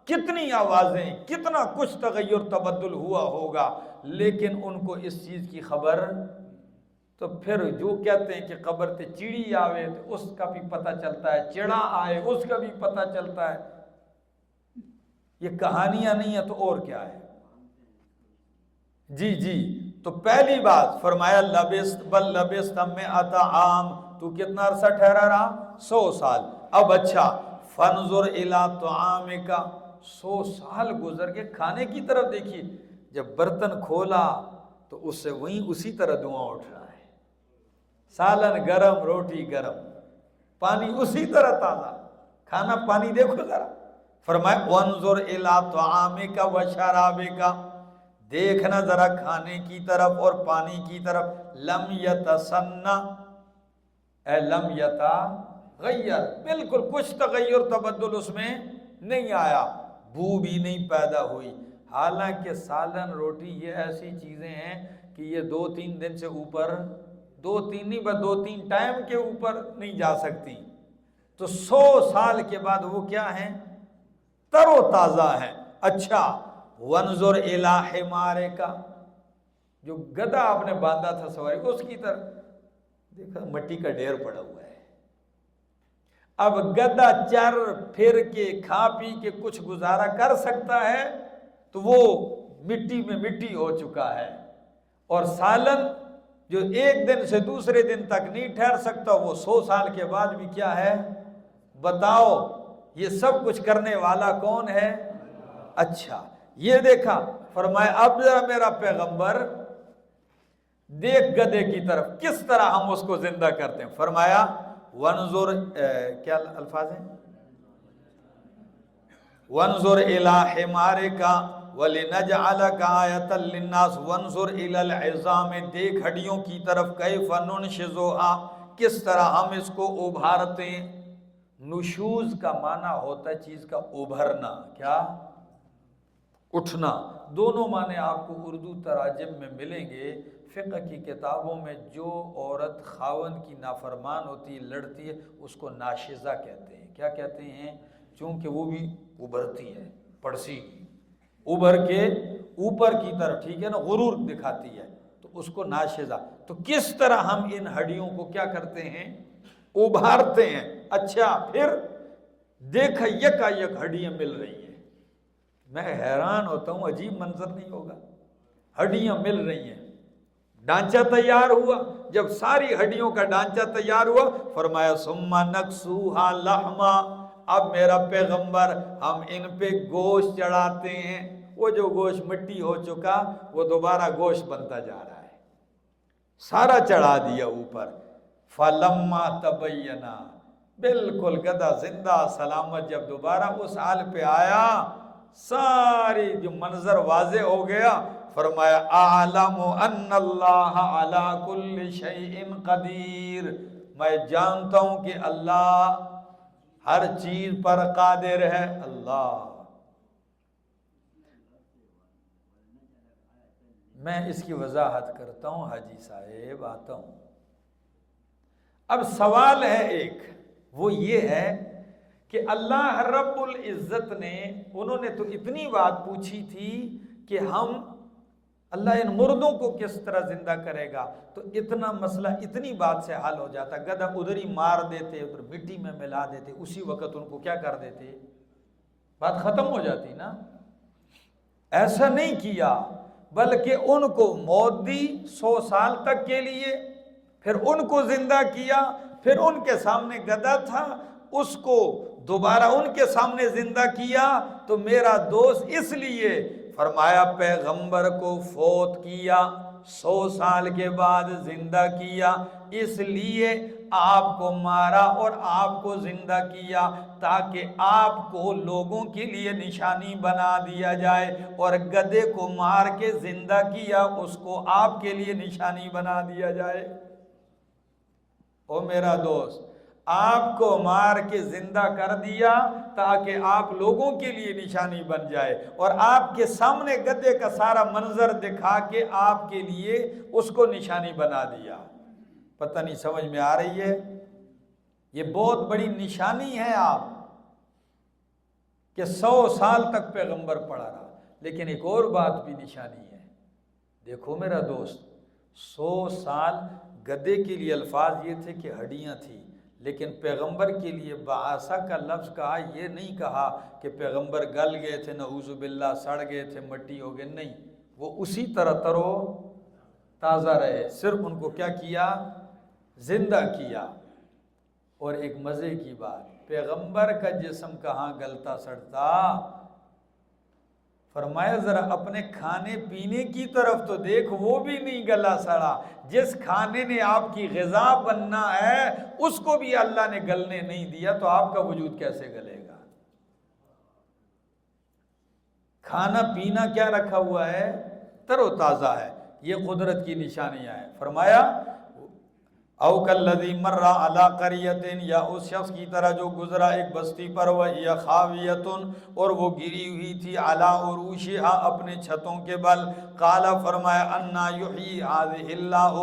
کتنی آوازیں، کتنا کچھ تغیر تبدل ہوا ہوگا، لیکن ان کو اس چیز کی خبر۔ تو پھر جو کہتے ہیں کہ قبر تے چڑی آوے تو اس کا بھی پتہ چلتا ہے، چڑا آئے اس کا بھی پتہ چلتا ہے۔ یہ کہانیاں نہیں ہیں تو اور کیا ہے؟ جی تو پہلی بات فرمایا لبست بل لبست مئۃ عام، تو کتنا عرصہ ٹھہرا رہا؟ 100 سال۔ اب اچھا، فانظر الی طعامک، 100 سال گزر کے کھانے کی طرف دیکھیے، جب برتن کھولا تو اس سے وہیں اسی طرح دھواں اٹھ رہا ہے، سالن گرم، روٹی گرم، پانی اسی طرح تازہ، کھانا پانی دیکھو ذرا۔ فرمایا وانظر الی طعامک و شرابک، دیکھنا ذرا کھانے کی طرف اور پانی کی طرف، لم یتسنہ اے لم یتغیر، بالکل کچھ تغیر تبدل اس میں نہیں آیا، بو بھی نہیں پیدا ہوئی۔ حالانکہ سالن روٹی یہ ایسی چیزیں ہیں کہ یہ 2-3 دن سے اوپر، 2-3 نہیں بس 2-3 ٹائم کے اوپر نہیں جا سکتی، تو 100 سال کے بعد وہ کیا ہیں؟ تر و تازہ ہیں۔ اچھا، وانظر الی حمارک، جو گدھا آپ نے باندھا تھا سواری اس کی طرف دیکھا، مٹی کا ڈھیر پڑا ہوا ہے۔ اب گدھا چر پھر کے کھا پی کے کچھ گزارا کر سکتا ہے تو وہ مٹی میں مٹی ہو چکا ہے، اور سالن جو ایک دن سے دوسرے دن تک نہیں ٹھہر سکتا وہ 100 سال کے بعد بھی کیا ہے؟ بتاؤ، یہ سب کچھ کرنے والا کون ہے؟ اچھا یہ دیکھا، فرمایا اب ذرا میرا پیغمبر دیکھ گدھے کی طرف، کس طرح ہم اس کو زندہ کرتے ہیں۔ فرمایا وانظر، کیا الفاظ ہیں؟ وانظر الی حمارک ولنجعلک آیۃ للناس وانظر الی العظام، دیکھ ہڈیوں کی طرف، کیف ننشزها، کس طرح ہم اس کو ابھارتے ہیں۔ نشوز کا معنی ہوتا ہے چیز کا ابھرنا، کیا؟ اٹھنا۔ دونوں معنی آپ کو اردو تراجم میں ملیں گے۔ فقہ کی کتابوں میں جو عورت خاوند کی نافرمان ہوتی ہے، لڑتی ہے، اس کو ناشزہ کہتے ہیں۔ کیا کہتے ہیں؟ چونکہ وہ بھی ابھرتی ہے، پڑسی ابھر کے اوپر کی طرف، ٹھیک ہے نا، غرور دکھاتی ہے، تو اس کو ناشزہ۔ تو کس طرح ہم ان ہڈیوں کو کیا کرتے ہیں؟ ابھارتے ہیں۔ اچھا پھر دیکھا یکا یک ہڈیاں مل رہی ہیں، میں حیران ہوتا ہوں، عجیب منظر نہیں ہوگا؟ ہڈیاں مل رہی ہیں، ڈھانچہ تیار ہوا۔ جب ساری ہڈیوں کا ڈھانچہ تیار ہوا، فرمایا ثم نکسوها لحما، اب میرا پیغمبر ہم ان پہ گوشت چڑھاتے ہیں۔ وہ جو گوشت مٹی ہو چکا وہ دوبارہ گوشت بنتا جا رہا ہے، سارا چڑھا دیا اوپر۔ فلما تبینا، بالکل گدھا زندہ سلامت جب دوبارہ اس حال پہ آیا، ساری جو منظر واضح ہو گیا، فرمایا اعلم ان اللہ علی کل شیء قدیر، میں جانتا ہوں کہ اللہ ہر چیز پر قادر ہے۔ اللہ، میں اس کی وضاحت کرتا ہوں، حاجی صاحب آتا ہوں۔ اب سوال ہے ایک، وہ یہ ہے کہ اللہ رب العزت نے، انہوں نے تو اتنی بات پوچھی تھی کہ ہم اللہ ان مردوں کو کس طرح زندہ کرے گا، تو اتنا مسئلہ اتنی بات سے حل ہو جاتا، گدھا ادھر ہی مار دیتے، ادھر مٹی میں ملا دیتے، اسی وقت ان کو کیا کر دیتے، بات ختم ہو جاتی نا۔ ایسا نہیں کیا، بلکہ ان کو موت دی 100 سال تک کے لیے، پھر ان کو زندہ کیا، پھر ان کے سامنے گدھا تھا اس کو دوبارہ ان کے سامنے زندہ کیا۔ تو میرا دوست اس لیے فرمایا پیغمبر کو فوت کیا 100 سال کے بعد زندہ کیا، اس لیے آپ کو مارا اور آپ کو زندہ کیا تاکہ آپ کو لوگوں کے لیے نشانی بنا دیا جائے، اور گدھے کو مار کے زندہ کیا اس کو آپ کے لیے نشانی بنا دیا جائے۔ او میرا دوست، آپ کو مار کے زندہ کر دیا تاکہ آپ لوگوں کے لیے نشانی بن جائے، اور آپ کے سامنے گدھے کا سارا منظر دکھا کے آپ کے لیے اس کو نشانی بنا دیا۔ پتہ نہیں سمجھ میں آ رہی ہے؟ یہ بہت بڑی نشانی ہے آپ کہ 100 سال تک پیغمبر پڑا رہا۔ لیکن ایک اور بات بھی نشانی ہے، دیکھو میرا دوست، 100 سال گدھے کے لیے الفاظ یہ تھے کہ ہڈیاں تھیں، لیکن پیغمبر کے لیے بعثہ کا لفظ کہا، یہ نہیں کہا کہ پیغمبر گل گئے تھے نعوذ باللہ، سڑ گئے تھے، مٹی ہو گئے، نہیں، وہ اسی طرح ترو تازہ رہے، صرف ان کو کیا کیا، زندہ کیا۔ اور ایک مزے کی بات، پیغمبر کا جسم کہاں گلتا سڑتا، فرمایا ذرا اپنے کھانے پینے کی طرف تو دیکھ، وہ بھی نہیں گلا سڑا۔ جس کھانے نے آپ کی غذا بننا ہے اس کو بھی اللہ نے گلنے نہیں دیا، تو آپ کا وجود کیسے گلے گا؟ کھانا پینا کیا رکھا ہوا ہے، تر و تازہ ہے۔ یہ قدرت کی نشانیاں ہیں۔ فرمایا او کالذی مر علی قریۃ، یا اس شخص کی طرح جو گزرا ایک بستی پر، وہی خاویۃ، اور وہ گری ہوئی تھی، علی عروشہا، اپنے چھتوں کے بل۔ قال، فرمایا، انا یحیی ہذہ اللہ،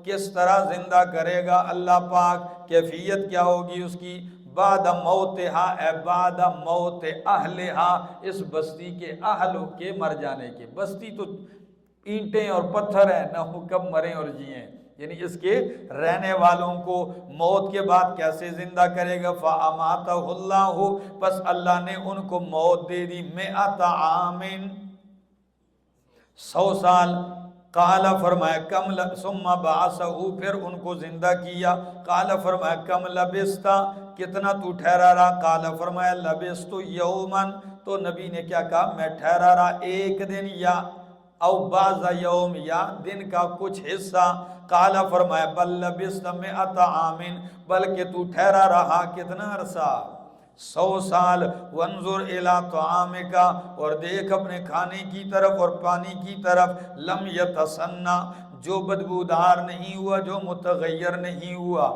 کس طرح زندہ کرے گا اللہ پاک، کیفیت کیا ہوگی اس کی، بعد موتہا، اے بعد موت اہلہا، اس بستی کے اہل کے مر جانے کے۔ بستی تو اینٹیں اور پتھر ہیں، نہ وہ کب مریں اور جئیں، یعنی اس کے رہنے والوں کو موت کے بعد کیسے زندہ کرے گا۔ فَأَمَاتَهُ اللَّهُ، پس اللہ نے ان کو موت دے دی، 100 عام، 100 سال۔ قال، فرمایا، کم ثم بعثه، پھر ان کو زندہ کیا۔ قال، فرمایا، کم لبثت، کتنا تو ٹھہرا رہا؟ قال، فرمایا، لبثت یوما، تو نبی نے کیا کہا، میں ٹھہرا رہا ایک دن، یا او بعض یوم، یا دن کا کچھ حصہ۔ قال، فرمایا، بل لبثت 100 عام، بلکہ تو ٹھہرا رہا کتنا عرصہ، 100 سال۔ وانظر الی طعامک، اور دیکھ اپنے کھانے کی طرف اور پانی کی طرف، لم یتسنہ، جو بدبودار نہیں ہوا، جو متغیر نہیں ہوا۔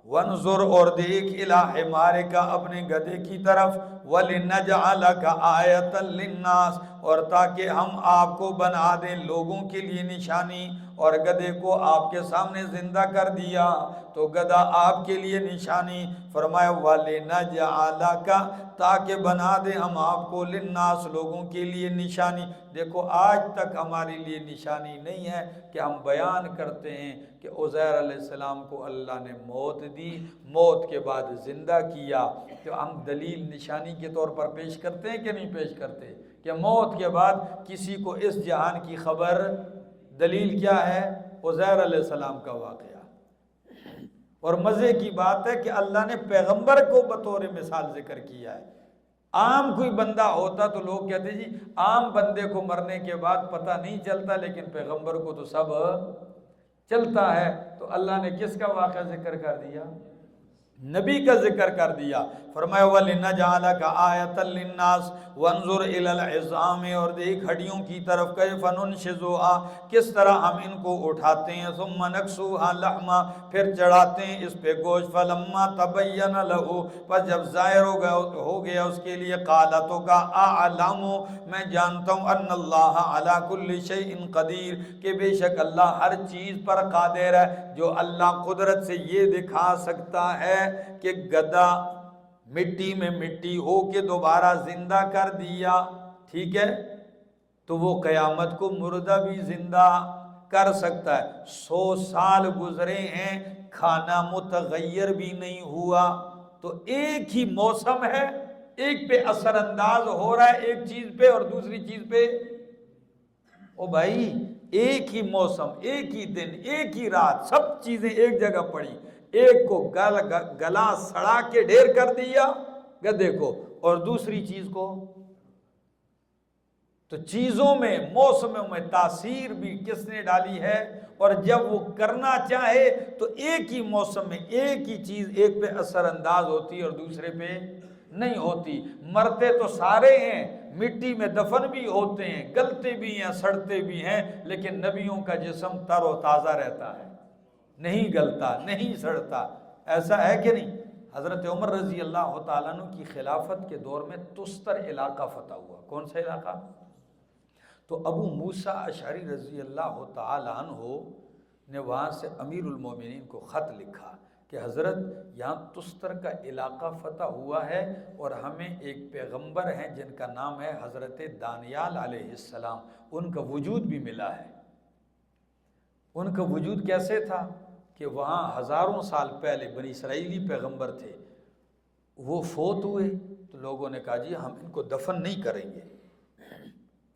وانظر، اور دیکھ، الی حمارک، اپنے گدھے کی طرف، وَلِنَجْعَلَكَ آیَةً لِلنَّاسِ، اور تاکہ ہم آپ کو بنا دیں لوگوں کے لیے نشانی۔ اور گدھے کو آپ کے سامنے زندہ کر دیا تو گدھا آپ کے لیے نشانی۔ فرمایا، وَلِنَجْعَلَكَ، تاکہ بنا دیں ہم آپ کو، لِلنَّاسِ، لوگوں کے لیے نشانی۔ دیکھو آج تک ہمارے لیے نشانی نہیں ہے کہ ہم بیان کرتے ہیں کہ عزیر علیہ السلام کو اللہ نے موت دی، موت کے بعد زندہ کیا، تو ہم دلیل نشانی کے طور پر پیش کرتے ہیں کہ نہیں پیش کرتے، کہ موت کے بعد کسی کو اس جہان کی خبر، دلیل کیا ہے، عزیر علیہ السلام کا واقعہ۔ اور مزے کی بات ہے کہ اللہ نے پیغمبر کو بطور مثال ذکر کیا ہے۔ عام کوئی بندہ ہوتا تو لوگ کہتے جی عام بندے کو مرنے کے بعد پتہ نہیں چلتا، لیکن پیغمبر کو تو سب چلتا ہے، تو اللہ نے کس کا واقعہ ذکر کر دیا؟ نبی کا ذکر کر دیا، فرمایا وَلِنَجْعَلَكَ آیَةً لِلنَّاسِ وَانظُرْ إِلَى الْعِظَامِ، اور دیکھ ہڈیوں کی طرف، كَيْفَ نُنشِزُهَا، کس طرح ہم ان کو اٹھاتے ہیں، ثُمَّ نَكْسُوهَا لَحْمًا، پھر چڑھاتے ہیں اس پہ گوشت، فَلَمَّا تَبَيَّنَ لَهُ، پس جب ظاہر ہو گیا اس کے لیے، قَالَ تو کہا أَعْلَمُ، میں جانتا ہوں، أَنَّ اللَّهَ عَلَى كُلِّ شَيْءٍ قَدِيرٌ، کہ بے شک اللہ ہر چیز پر قادر ہے۔ جو اللہ قدرت سے یہ دکھا سکتا ہے کہ گدھا مٹی میں مٹی ہو کے دوبارہ زندہ کر دیا، ٹھیک ہے، تو وہ قیامت کو مردہ بھی زندہ کر سکتا ہے۔ 100 سال گزرے ہیں، کھانا متغیر بھی نہیں ہوا، تو ایک ہی موسم ہے، ایک پہ اثر انداز ہو رہا ہے ایک چیز پہ اور دوسری چیز پہ، او بھائی ایک ہی موسم، ایک ہی دن، ایک ہی رات، سب چیزیں ایک جگہ پڑی، ایک کو گلا سڑا کے ڈھیر کر دیا گدھے کو، اور دوسری چیز کو، تو چیزوں میں موسموں میں تاثیر بھی کس نے ڈالی ہے، اور جب وہ کرنا چاہے تو ایک ہی موسم میں ایک ہی چیز ایک پہ اثر انداز ہوتی اور دوسرے پہ نہیں ہوتی۔ مرتے تو سارے ہیں، مٹی میں دفن بھی ہوتے ہیں، گلتے بھی ہیں، سڑتے بھی ہیں، لیکن نبیوں کا جسم تر و تازہ رہتا ہے، نہیں گلتا، نہیں سڑتا، ایسا ہے کہ نہیں؟ حضرت عمر رضی اللہ تعالیٰ عنہ کی خلافت کے دور میں تستر علاقہ فتح ہوا۔ کون سا علاقہ؟ تو ابو موسیٰ اشعری رضی اللہ تعالیٰ عنہ نے وہاں سے امیر المومنین کو خط لکھا کہ حضرت یہاں تستر کا علاقہ فتح ہوا ہے، اور ہمیں ایک پیغمبر ہیں جن کا نام ہے حضرت دانیال علیہ السلام، ان کا وجود بھی ملا ہے۔ ان کا وجود کیسے تھا کہ وہاں ہزاروں سال پہلے بنی اسرائیلی پیغمبر تھے، وہ فوت ہوئے تو لوگوں نے کہا جی ہم ان کو دفن نہیں کریں گے،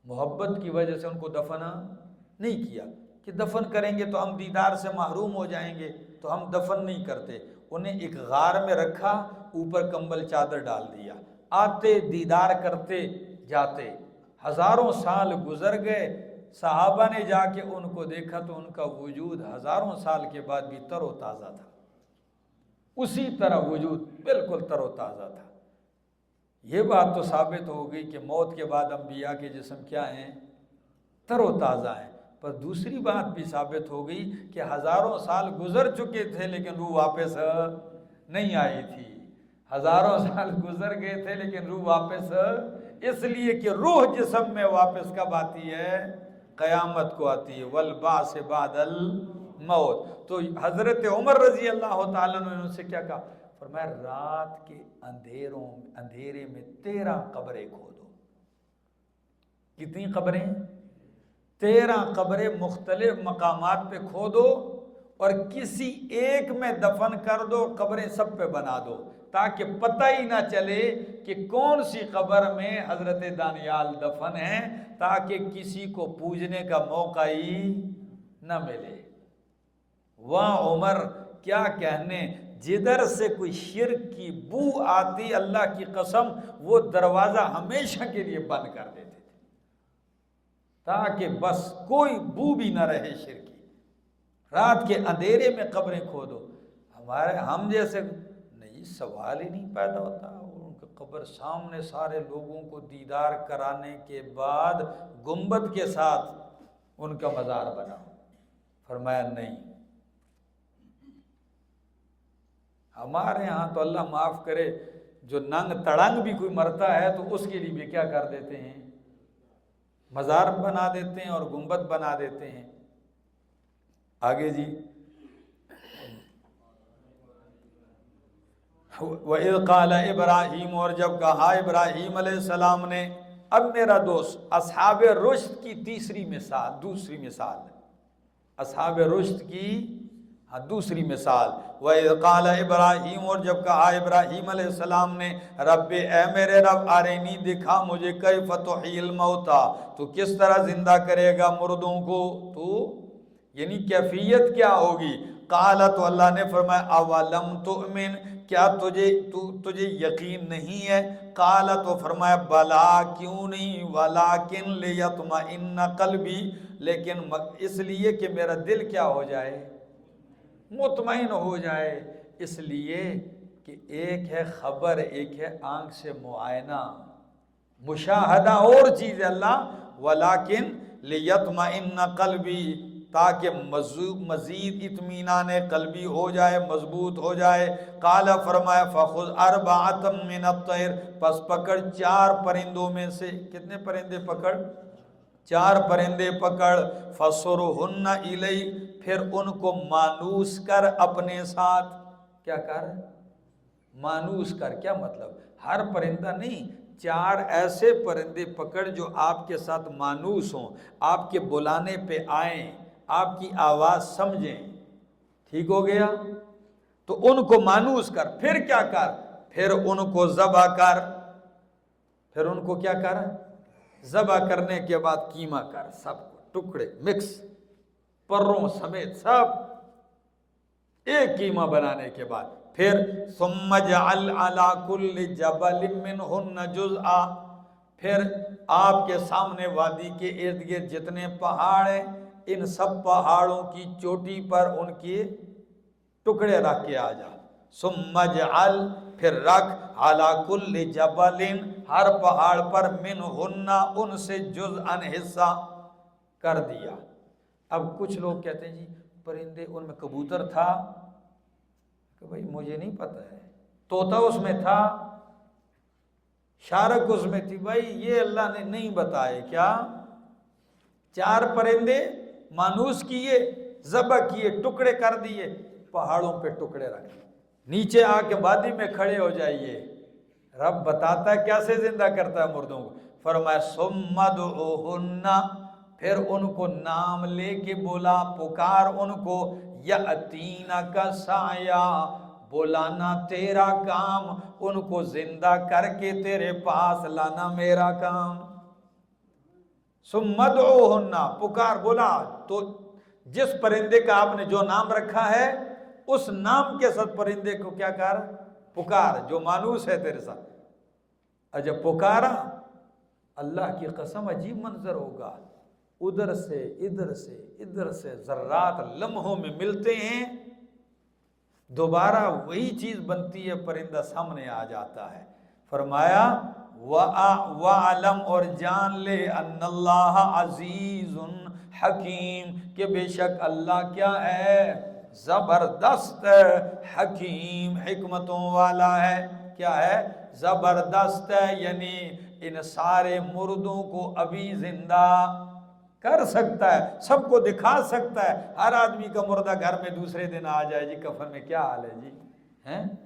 محبت کی وجہ سے ان کو دفن نہیں کیا کہ دفن کریں گے تو ہم دیدار سے محروم ہو جائیں گے، تو ہم دفن نہیں کرتے۔ انہیں ایک غار میں رکھا، اوپر کمبل چادر ڈال دیا، آتے دیدار کرتے جاتے، ہزاروں سال گزر گئے، صحابہ نے جا کے ان کو دیکھا تو ان کا وجود ہزاروں سال کے بعد بھی تر و تازہ تھا، اسی طرح وجود بالکل تر و تازہ تھا۔ یہ بات تو ثابت ہو گئی کہ موت کے بعد انبیاء کے جسم کیا ہیں؟ تر و تازہ ہیں۔ پر دوسری بات بھی ثابت ہو گئی کہ ہزاروں سال گزر چکے تھے لیکن روح واپس نہیں آئی تھی، ہزاروں سال گزر گئے تھے لیکن روح واپس، اس لیے کہ روح جسم میں واپس کب آتی ہے؟ قیامت کو آتی ہے، والبعث بعد الموت۔ تو حضرت عمر رضی اللہ تعالیٰ نے ان سے کیا کہا؟ فرمایا رات کے اندھیرے میں 13 قبریں کھودو۔ کتنی قبریں؟ 13 قبریں مختلف مقامات پہ کھودو، اور کسی ایک میں دفن کر دو، قبریں سب پہ بنا دو، تاکہ پتہ ہی نہ چلے کہ کون سی قبر میں حضرت دانیال دفن ہیں، تاکہ کسی کو پوجنے کا موقع ہی نہ ملے۔ واہ عمر کیا کہنے، جدھر سے کوئی شرک کی بو آتی، اللہ کی قسم وہ دروازہ ہمیشہ کے لیے بند کر دیتے تھے، تاکہ بس کوئی بو بھی نہ رہے شرک کی۔ رات کے اندھیرے میں قبریں کھودو، ہم جیسے نہیں، سوال ہی نہیں پیدا ہوتا، ان کی قبر سامنے سارے لوگوں کو دیدار کرانے کے بعد گنبد کے ساتھ ان کا مزار بنا۔ فرمایا نہیں، ہمارے ہاں تو اللہ معاف کرے، جو ننگ تڑنگ بھی کوئی مرتا ہے تو اس کے لیے بھی کیا کر دیتے ہیں؟ مزار بنا دیتے ہیں اور گنبد بنا دیتے ہیں۔ آگے جی، وَإِذْ قَالَ ابراہیم، اور جب کہا ابراہیم علیہ السلام نے، اب میرا دوست اصحاب رشد کی دوسری مثال اصحاب رشد کی دوسری مثال، وَإِذْ قَالَ ابراہیم، اور جب کہا ابراہیم علیہ السلام نے، رب اے میرے رب ارینی دکھا مجھے، کیف تحیی الموتیٰ، تو کس طرح زندہ کرے گا مردوں کو، تو یعنی کیفیت کیا ہوگی؟ قال، تو اللہ نے فرمایا اولم تؤمن، کیا تجھے یقین نہیں ہے؟ قال، تو فرمایا بلا، کیوں نہیں، ولکن لیطمئن قلبی، لیکن اس لیے کہ میرا دل کیا ہو جائے؟ مطمئن ہو جائے، اس لیے کہ ایک ہے خبر، ایک ہے آنکھ سے معائنہ، مشاہدہ اور چیز ہے اللہ، ولیکن لیطمئن قلبی، تاکہ مزید اطمینان قلبی ہو جائے، مضبوط ہو جائے۔ قال فرمایا فخذ اربعۃ من الطیر، پس پکڑ 4 پرندوں میں سے۔ کتنے پرندے پکڑ؟ 4 پرندے پکڑ۔ فصرہن الی، پھر ان کو مانوس کر اپنے ساتھ۔ کیا کر؟ مانوس کر۔ کیا مطلب؟ ہر پرندہ نہیں، 4 ایسے پرندے پکڑ جو آپ کے ساتھ مانوس ہوں، آپ کے بلانے پہ آئیں، آپ کی آواز سمجھیں۔ ٹھیک ہو گیا؟ تو ان کو مانوس کر، پھر کیا کر؟ پھر ان کو ذبح کر۔ پھر ان کو کیا کر؟ ذبح کرنے کے بعد قیمہ کر، سب ٹکڑے مکس، پروں سمیت سب ایک قیمہ بنانے کے بعد پھر ثم اجعل علی کل جبل منہن جزءا، پھر آپ کے سامنے وادی کے ارد گرد جتنے پہاڑ ہیں، ان سب پہاڑوں کی چوٹی پر ان کے ٹکڑے رکھ کے آ جا۔ ثم اجعل، پھر رکھ، علی کل جبل، ہر پہاڑ پر، منہن، ان سے، جزءا، حصہ کر دیا۔ اب کچھ لوگ کہتے ہیں جی پرندے ان میں کبوتر تھا، کہ بھائی مجھے نہیں پتہ ہے، طوطا اس میں تھا، شارک اس میں تھی، بھائی یہ اللہ نے نہیں بتائے۔ کیا؟ 4 پرندے مانوس کیے، ذبح کیے، ٹکڑے کر دیے، پہاڑوں پہ ٹکڑے رکھے، نیچے آ کے وادی میں کھڑے ہو جائیے۔ رب بتاتا ہے کیسے زندہ کرتا ہے مردوں کو۔ فرمایا ثم ادعوہن، پھر ان کو نام لے کے بولا، پکار ان کو، یاتینک سعیا، بلانا تیرا کام، ان کو زندہ کر کے تیرے پاس لانا میرا کام۔ ثم ادعوہن، پکار، بولا۔ تو جس پرندے کا آپ نے جو نام رکھا ہے، اس نام کے ساتھ پرندے کو کیا کر؟ پکار، جو مانوس ہے تیرے ساتھ۔ اور جب پکارا، اللہ کی قسم عجیب منظر ہوگا، ادھر سے ادھر سے ادھر سے ذرات لمحوں میں ملتے ہیں، دوبارہ وہی چیز بنتی ہے، پرندہ سامنے آ جاتا ہے۔ فرمایا وَعَلَمْ، اور جان لے، ان اللہ عزیز حکیم، کہ بے شک اللہ کیا ہے؟ زبردست حکیم، حکمتوں والا ہے۔ کیا ہے؟ زبردست ہے، یعنی ان سارے مردوں کو ابھی زندہ کر سکتا ہے، سب کو دکھا سکتا ہے۔ ہر آدمی کا مردہ گھر میں دوسرے دن آ جائے، جی کفن میں کیا حال ہے جی،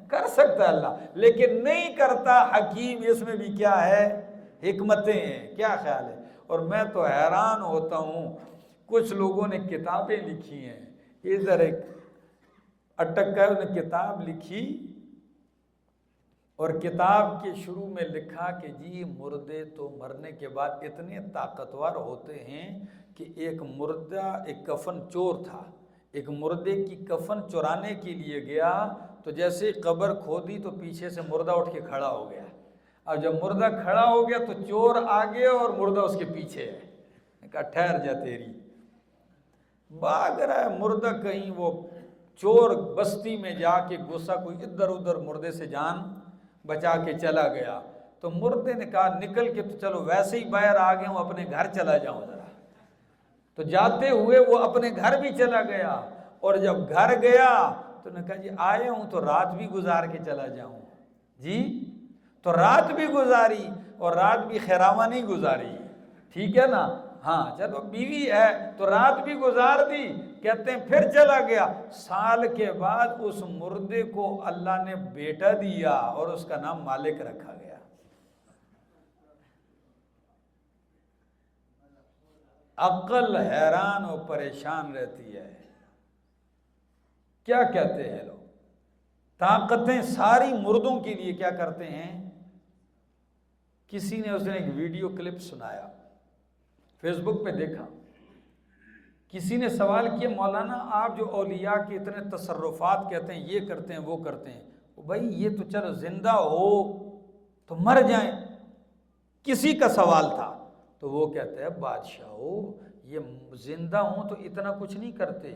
کر سکتا ہے اللہ، لیکن نہیں کرتا۔ حکیم، اس میں بھی کیا ہے؟ حکمتیں ہیں۔ کیا خیال ہے؟ اور میں تو حیران ہوتا ہوں، کچھ لوگوں نے کتابیں لکھی ہیں، ادھر ایک اٹک کا نے کتاب لکھی، اور کتاب کے شروع میں لکھا کہ جی مردے تو مرنے کے بعد اتنے طاقتور ہوتے ہیں کہ ایک مردہ، ایک کفن چور تھا، ایک مردے کی کفن چرانے کے لیے گیا، تو جیسے قبر کھودی تو پیچھے سے مردہ اٹھ کے کھڑا ہو گیا۔ اب جب مردہ کھڑا ہو گیا تو چور آگے اور مردہ اس کے پیچھے ہے، کہا ٹھہر جا تیری، بھاگ رہا ہے مردہ کہیں، وہ چور بستی میں جا کے گھسا، کوئی ادھر ادھر مردے سے جان بچا کے چلا گیا۔ تو مردے نے کہا نکل کے تو چلو، ویسے ہی باہر آ گیا ہوں، اپنے گھر چلا جاؤں ذرا۔ تو جاتے ہوئے وہ اپنے گھر بھی چلا گیا، اور جب گھر گیا تو نے کہا جی آئے ہوں تو رات بھی گزار کے چلا جاؤں جی، تو رات بھی گزاری، اور رات بھی خیراما نہیں گزاری، ٹھیک ہے نا، ہاں چلو بیوی ہے تو رات بھی گزار دی، کہتے ہیں پھر چلا گیا۔ سال کے بعد اس مردے کو اللہ نے بیٹا دیا اور اس کا نام مالک رکھا گیا۔ عقل حیران و پریشان رہتی ہے، کیا کہتے ہیں لوگ، طاقتیں ساری مردوں کے لیے کیا کرتے ہیں۔ کسی نے اس نے ایک ویڈیو کلپ سنایا، فیس بک پہ دیکھا، کسی نے سوال کیا مولانا آپ جو اولیاء کے اتنے تصرفات کہتے ہیں، یہ کرتے ہیں وہ کرتے ہیں، بھائی یہ تو چلو زندہ ہو تو مر جائیں، کسی کا سوال تھا، تو وہ کہتے ہیں بادشاہو یہ زندہ ہوں تو اتنا کچھ نہیں کرتے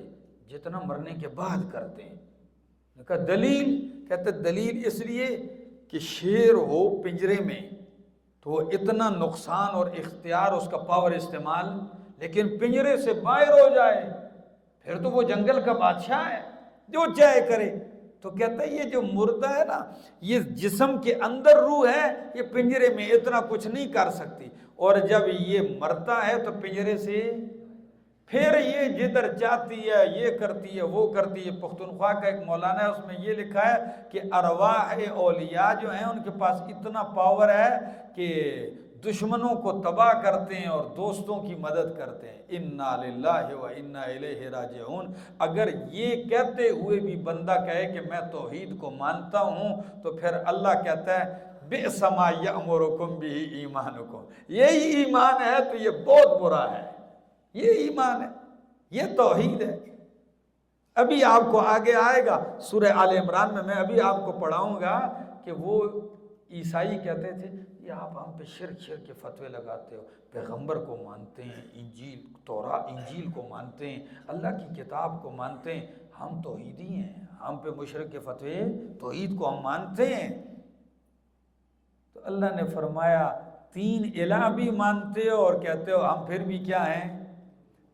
جتنا مرنے کے بعد کرتے ہیں، کہا دلیل؟ کہتے دلیل اس لیے کہ شیر ہو پنجرے میں تو وہ اتنا نقصان اور اختیار اس کا پاور استعمال، لیکن پنجرے سے باہر ہو جائے پھر تو وہ جنگل کا بادشاہ ہے، جو چاہے کرے۔ تو کہتا ہے یہ جو مردہ ہے نا، یہ جسم کے اندر روح ہے، یہ پنجرے میں اتنا کچھ نہیں کر سکتی، اور جب یہ مرتا ہے تو پنجرے سے پھر یہ جدھر چاہتی ہے یہ کرتی ہے وہ کرتی ہے۔ پختونخوا کا ایک مولانا ہے، اس میں یہ لکھا ہے کہ ارواح اولیاء جو ہیں ان کے پاس اتنا پاور ہے کہ دشمنوں کو تباہ کرتے ہیں اور دوستوں کی مدد کرتے ہیں۔ انا للہ و انا الیہ راجعون۔ اگر یہ کہتے ہوئے بھی بندہ کہے کہ میں توحید کو مانتا ہوں تو پھر اللہ کہتا ہے بئس ما یأمرکم بہ ایمانکم، یہی ایمان ہے تو یہ بہت برا ہے، یہ ایمان ہے، یہ توحید ہے۔ ابھی آپ کو آگے آئے گا سورہ آل عمران میں ابھی آپ کو پڑھاؤں گا کہ وہ عیسائی کہتے تھے یہ آپ ہم پہ شرک کے فتوے لگاتے ہو، پیغمبر کو مانتے ہیں، انجیل کو مانتے ہیں، اللہ کی کتاب کو مانتے ہیں، ہم توحیدی ہیں، ہم پہ مشرک کے فتوے، توحید کو ہم مانتے ہیں۔ تو اللہ نے فرمایا تین الہ بھی مانتے ہو اور کہتے ہو ہم پھر بھی کیا ہیں؟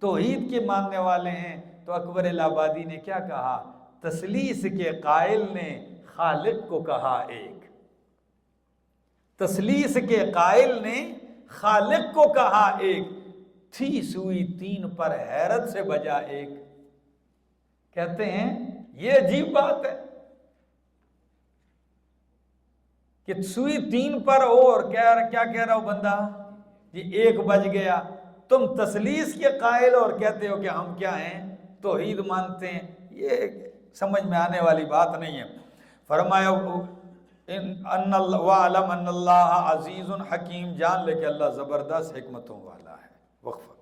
توحید کے ماننے والے ہیں۔ تو اکبر الہ آبادی نے کیا کہا؟ تثلیث کے قائل نے خالق کو کہا ایک، تثلیث کے قائل نے خالق کو کہا ایک، تھی سوئی تین پر حیرت سے بجا ایک۔ کہتے ہیں یہ عجیب بات ہے کہ سوئی تین پر ہو اور کیا کہہ رہا ہو بندہ یہ ایک بج گیا، تم تثلیث کے قائل اور کہتے ہو کہ ہم کیا ہیں؟ توحید مانتے ہیں۔ یہ سمجھ میں آنے والی بات نہیں ہے۔ فرمایا وَعْلَمْ أَنَّ اللَّهَ عَزِيزٌ حَكِيمٌ، جان لے کہ اللہ زبردست حکمتوں والا ہے۔ وقفہ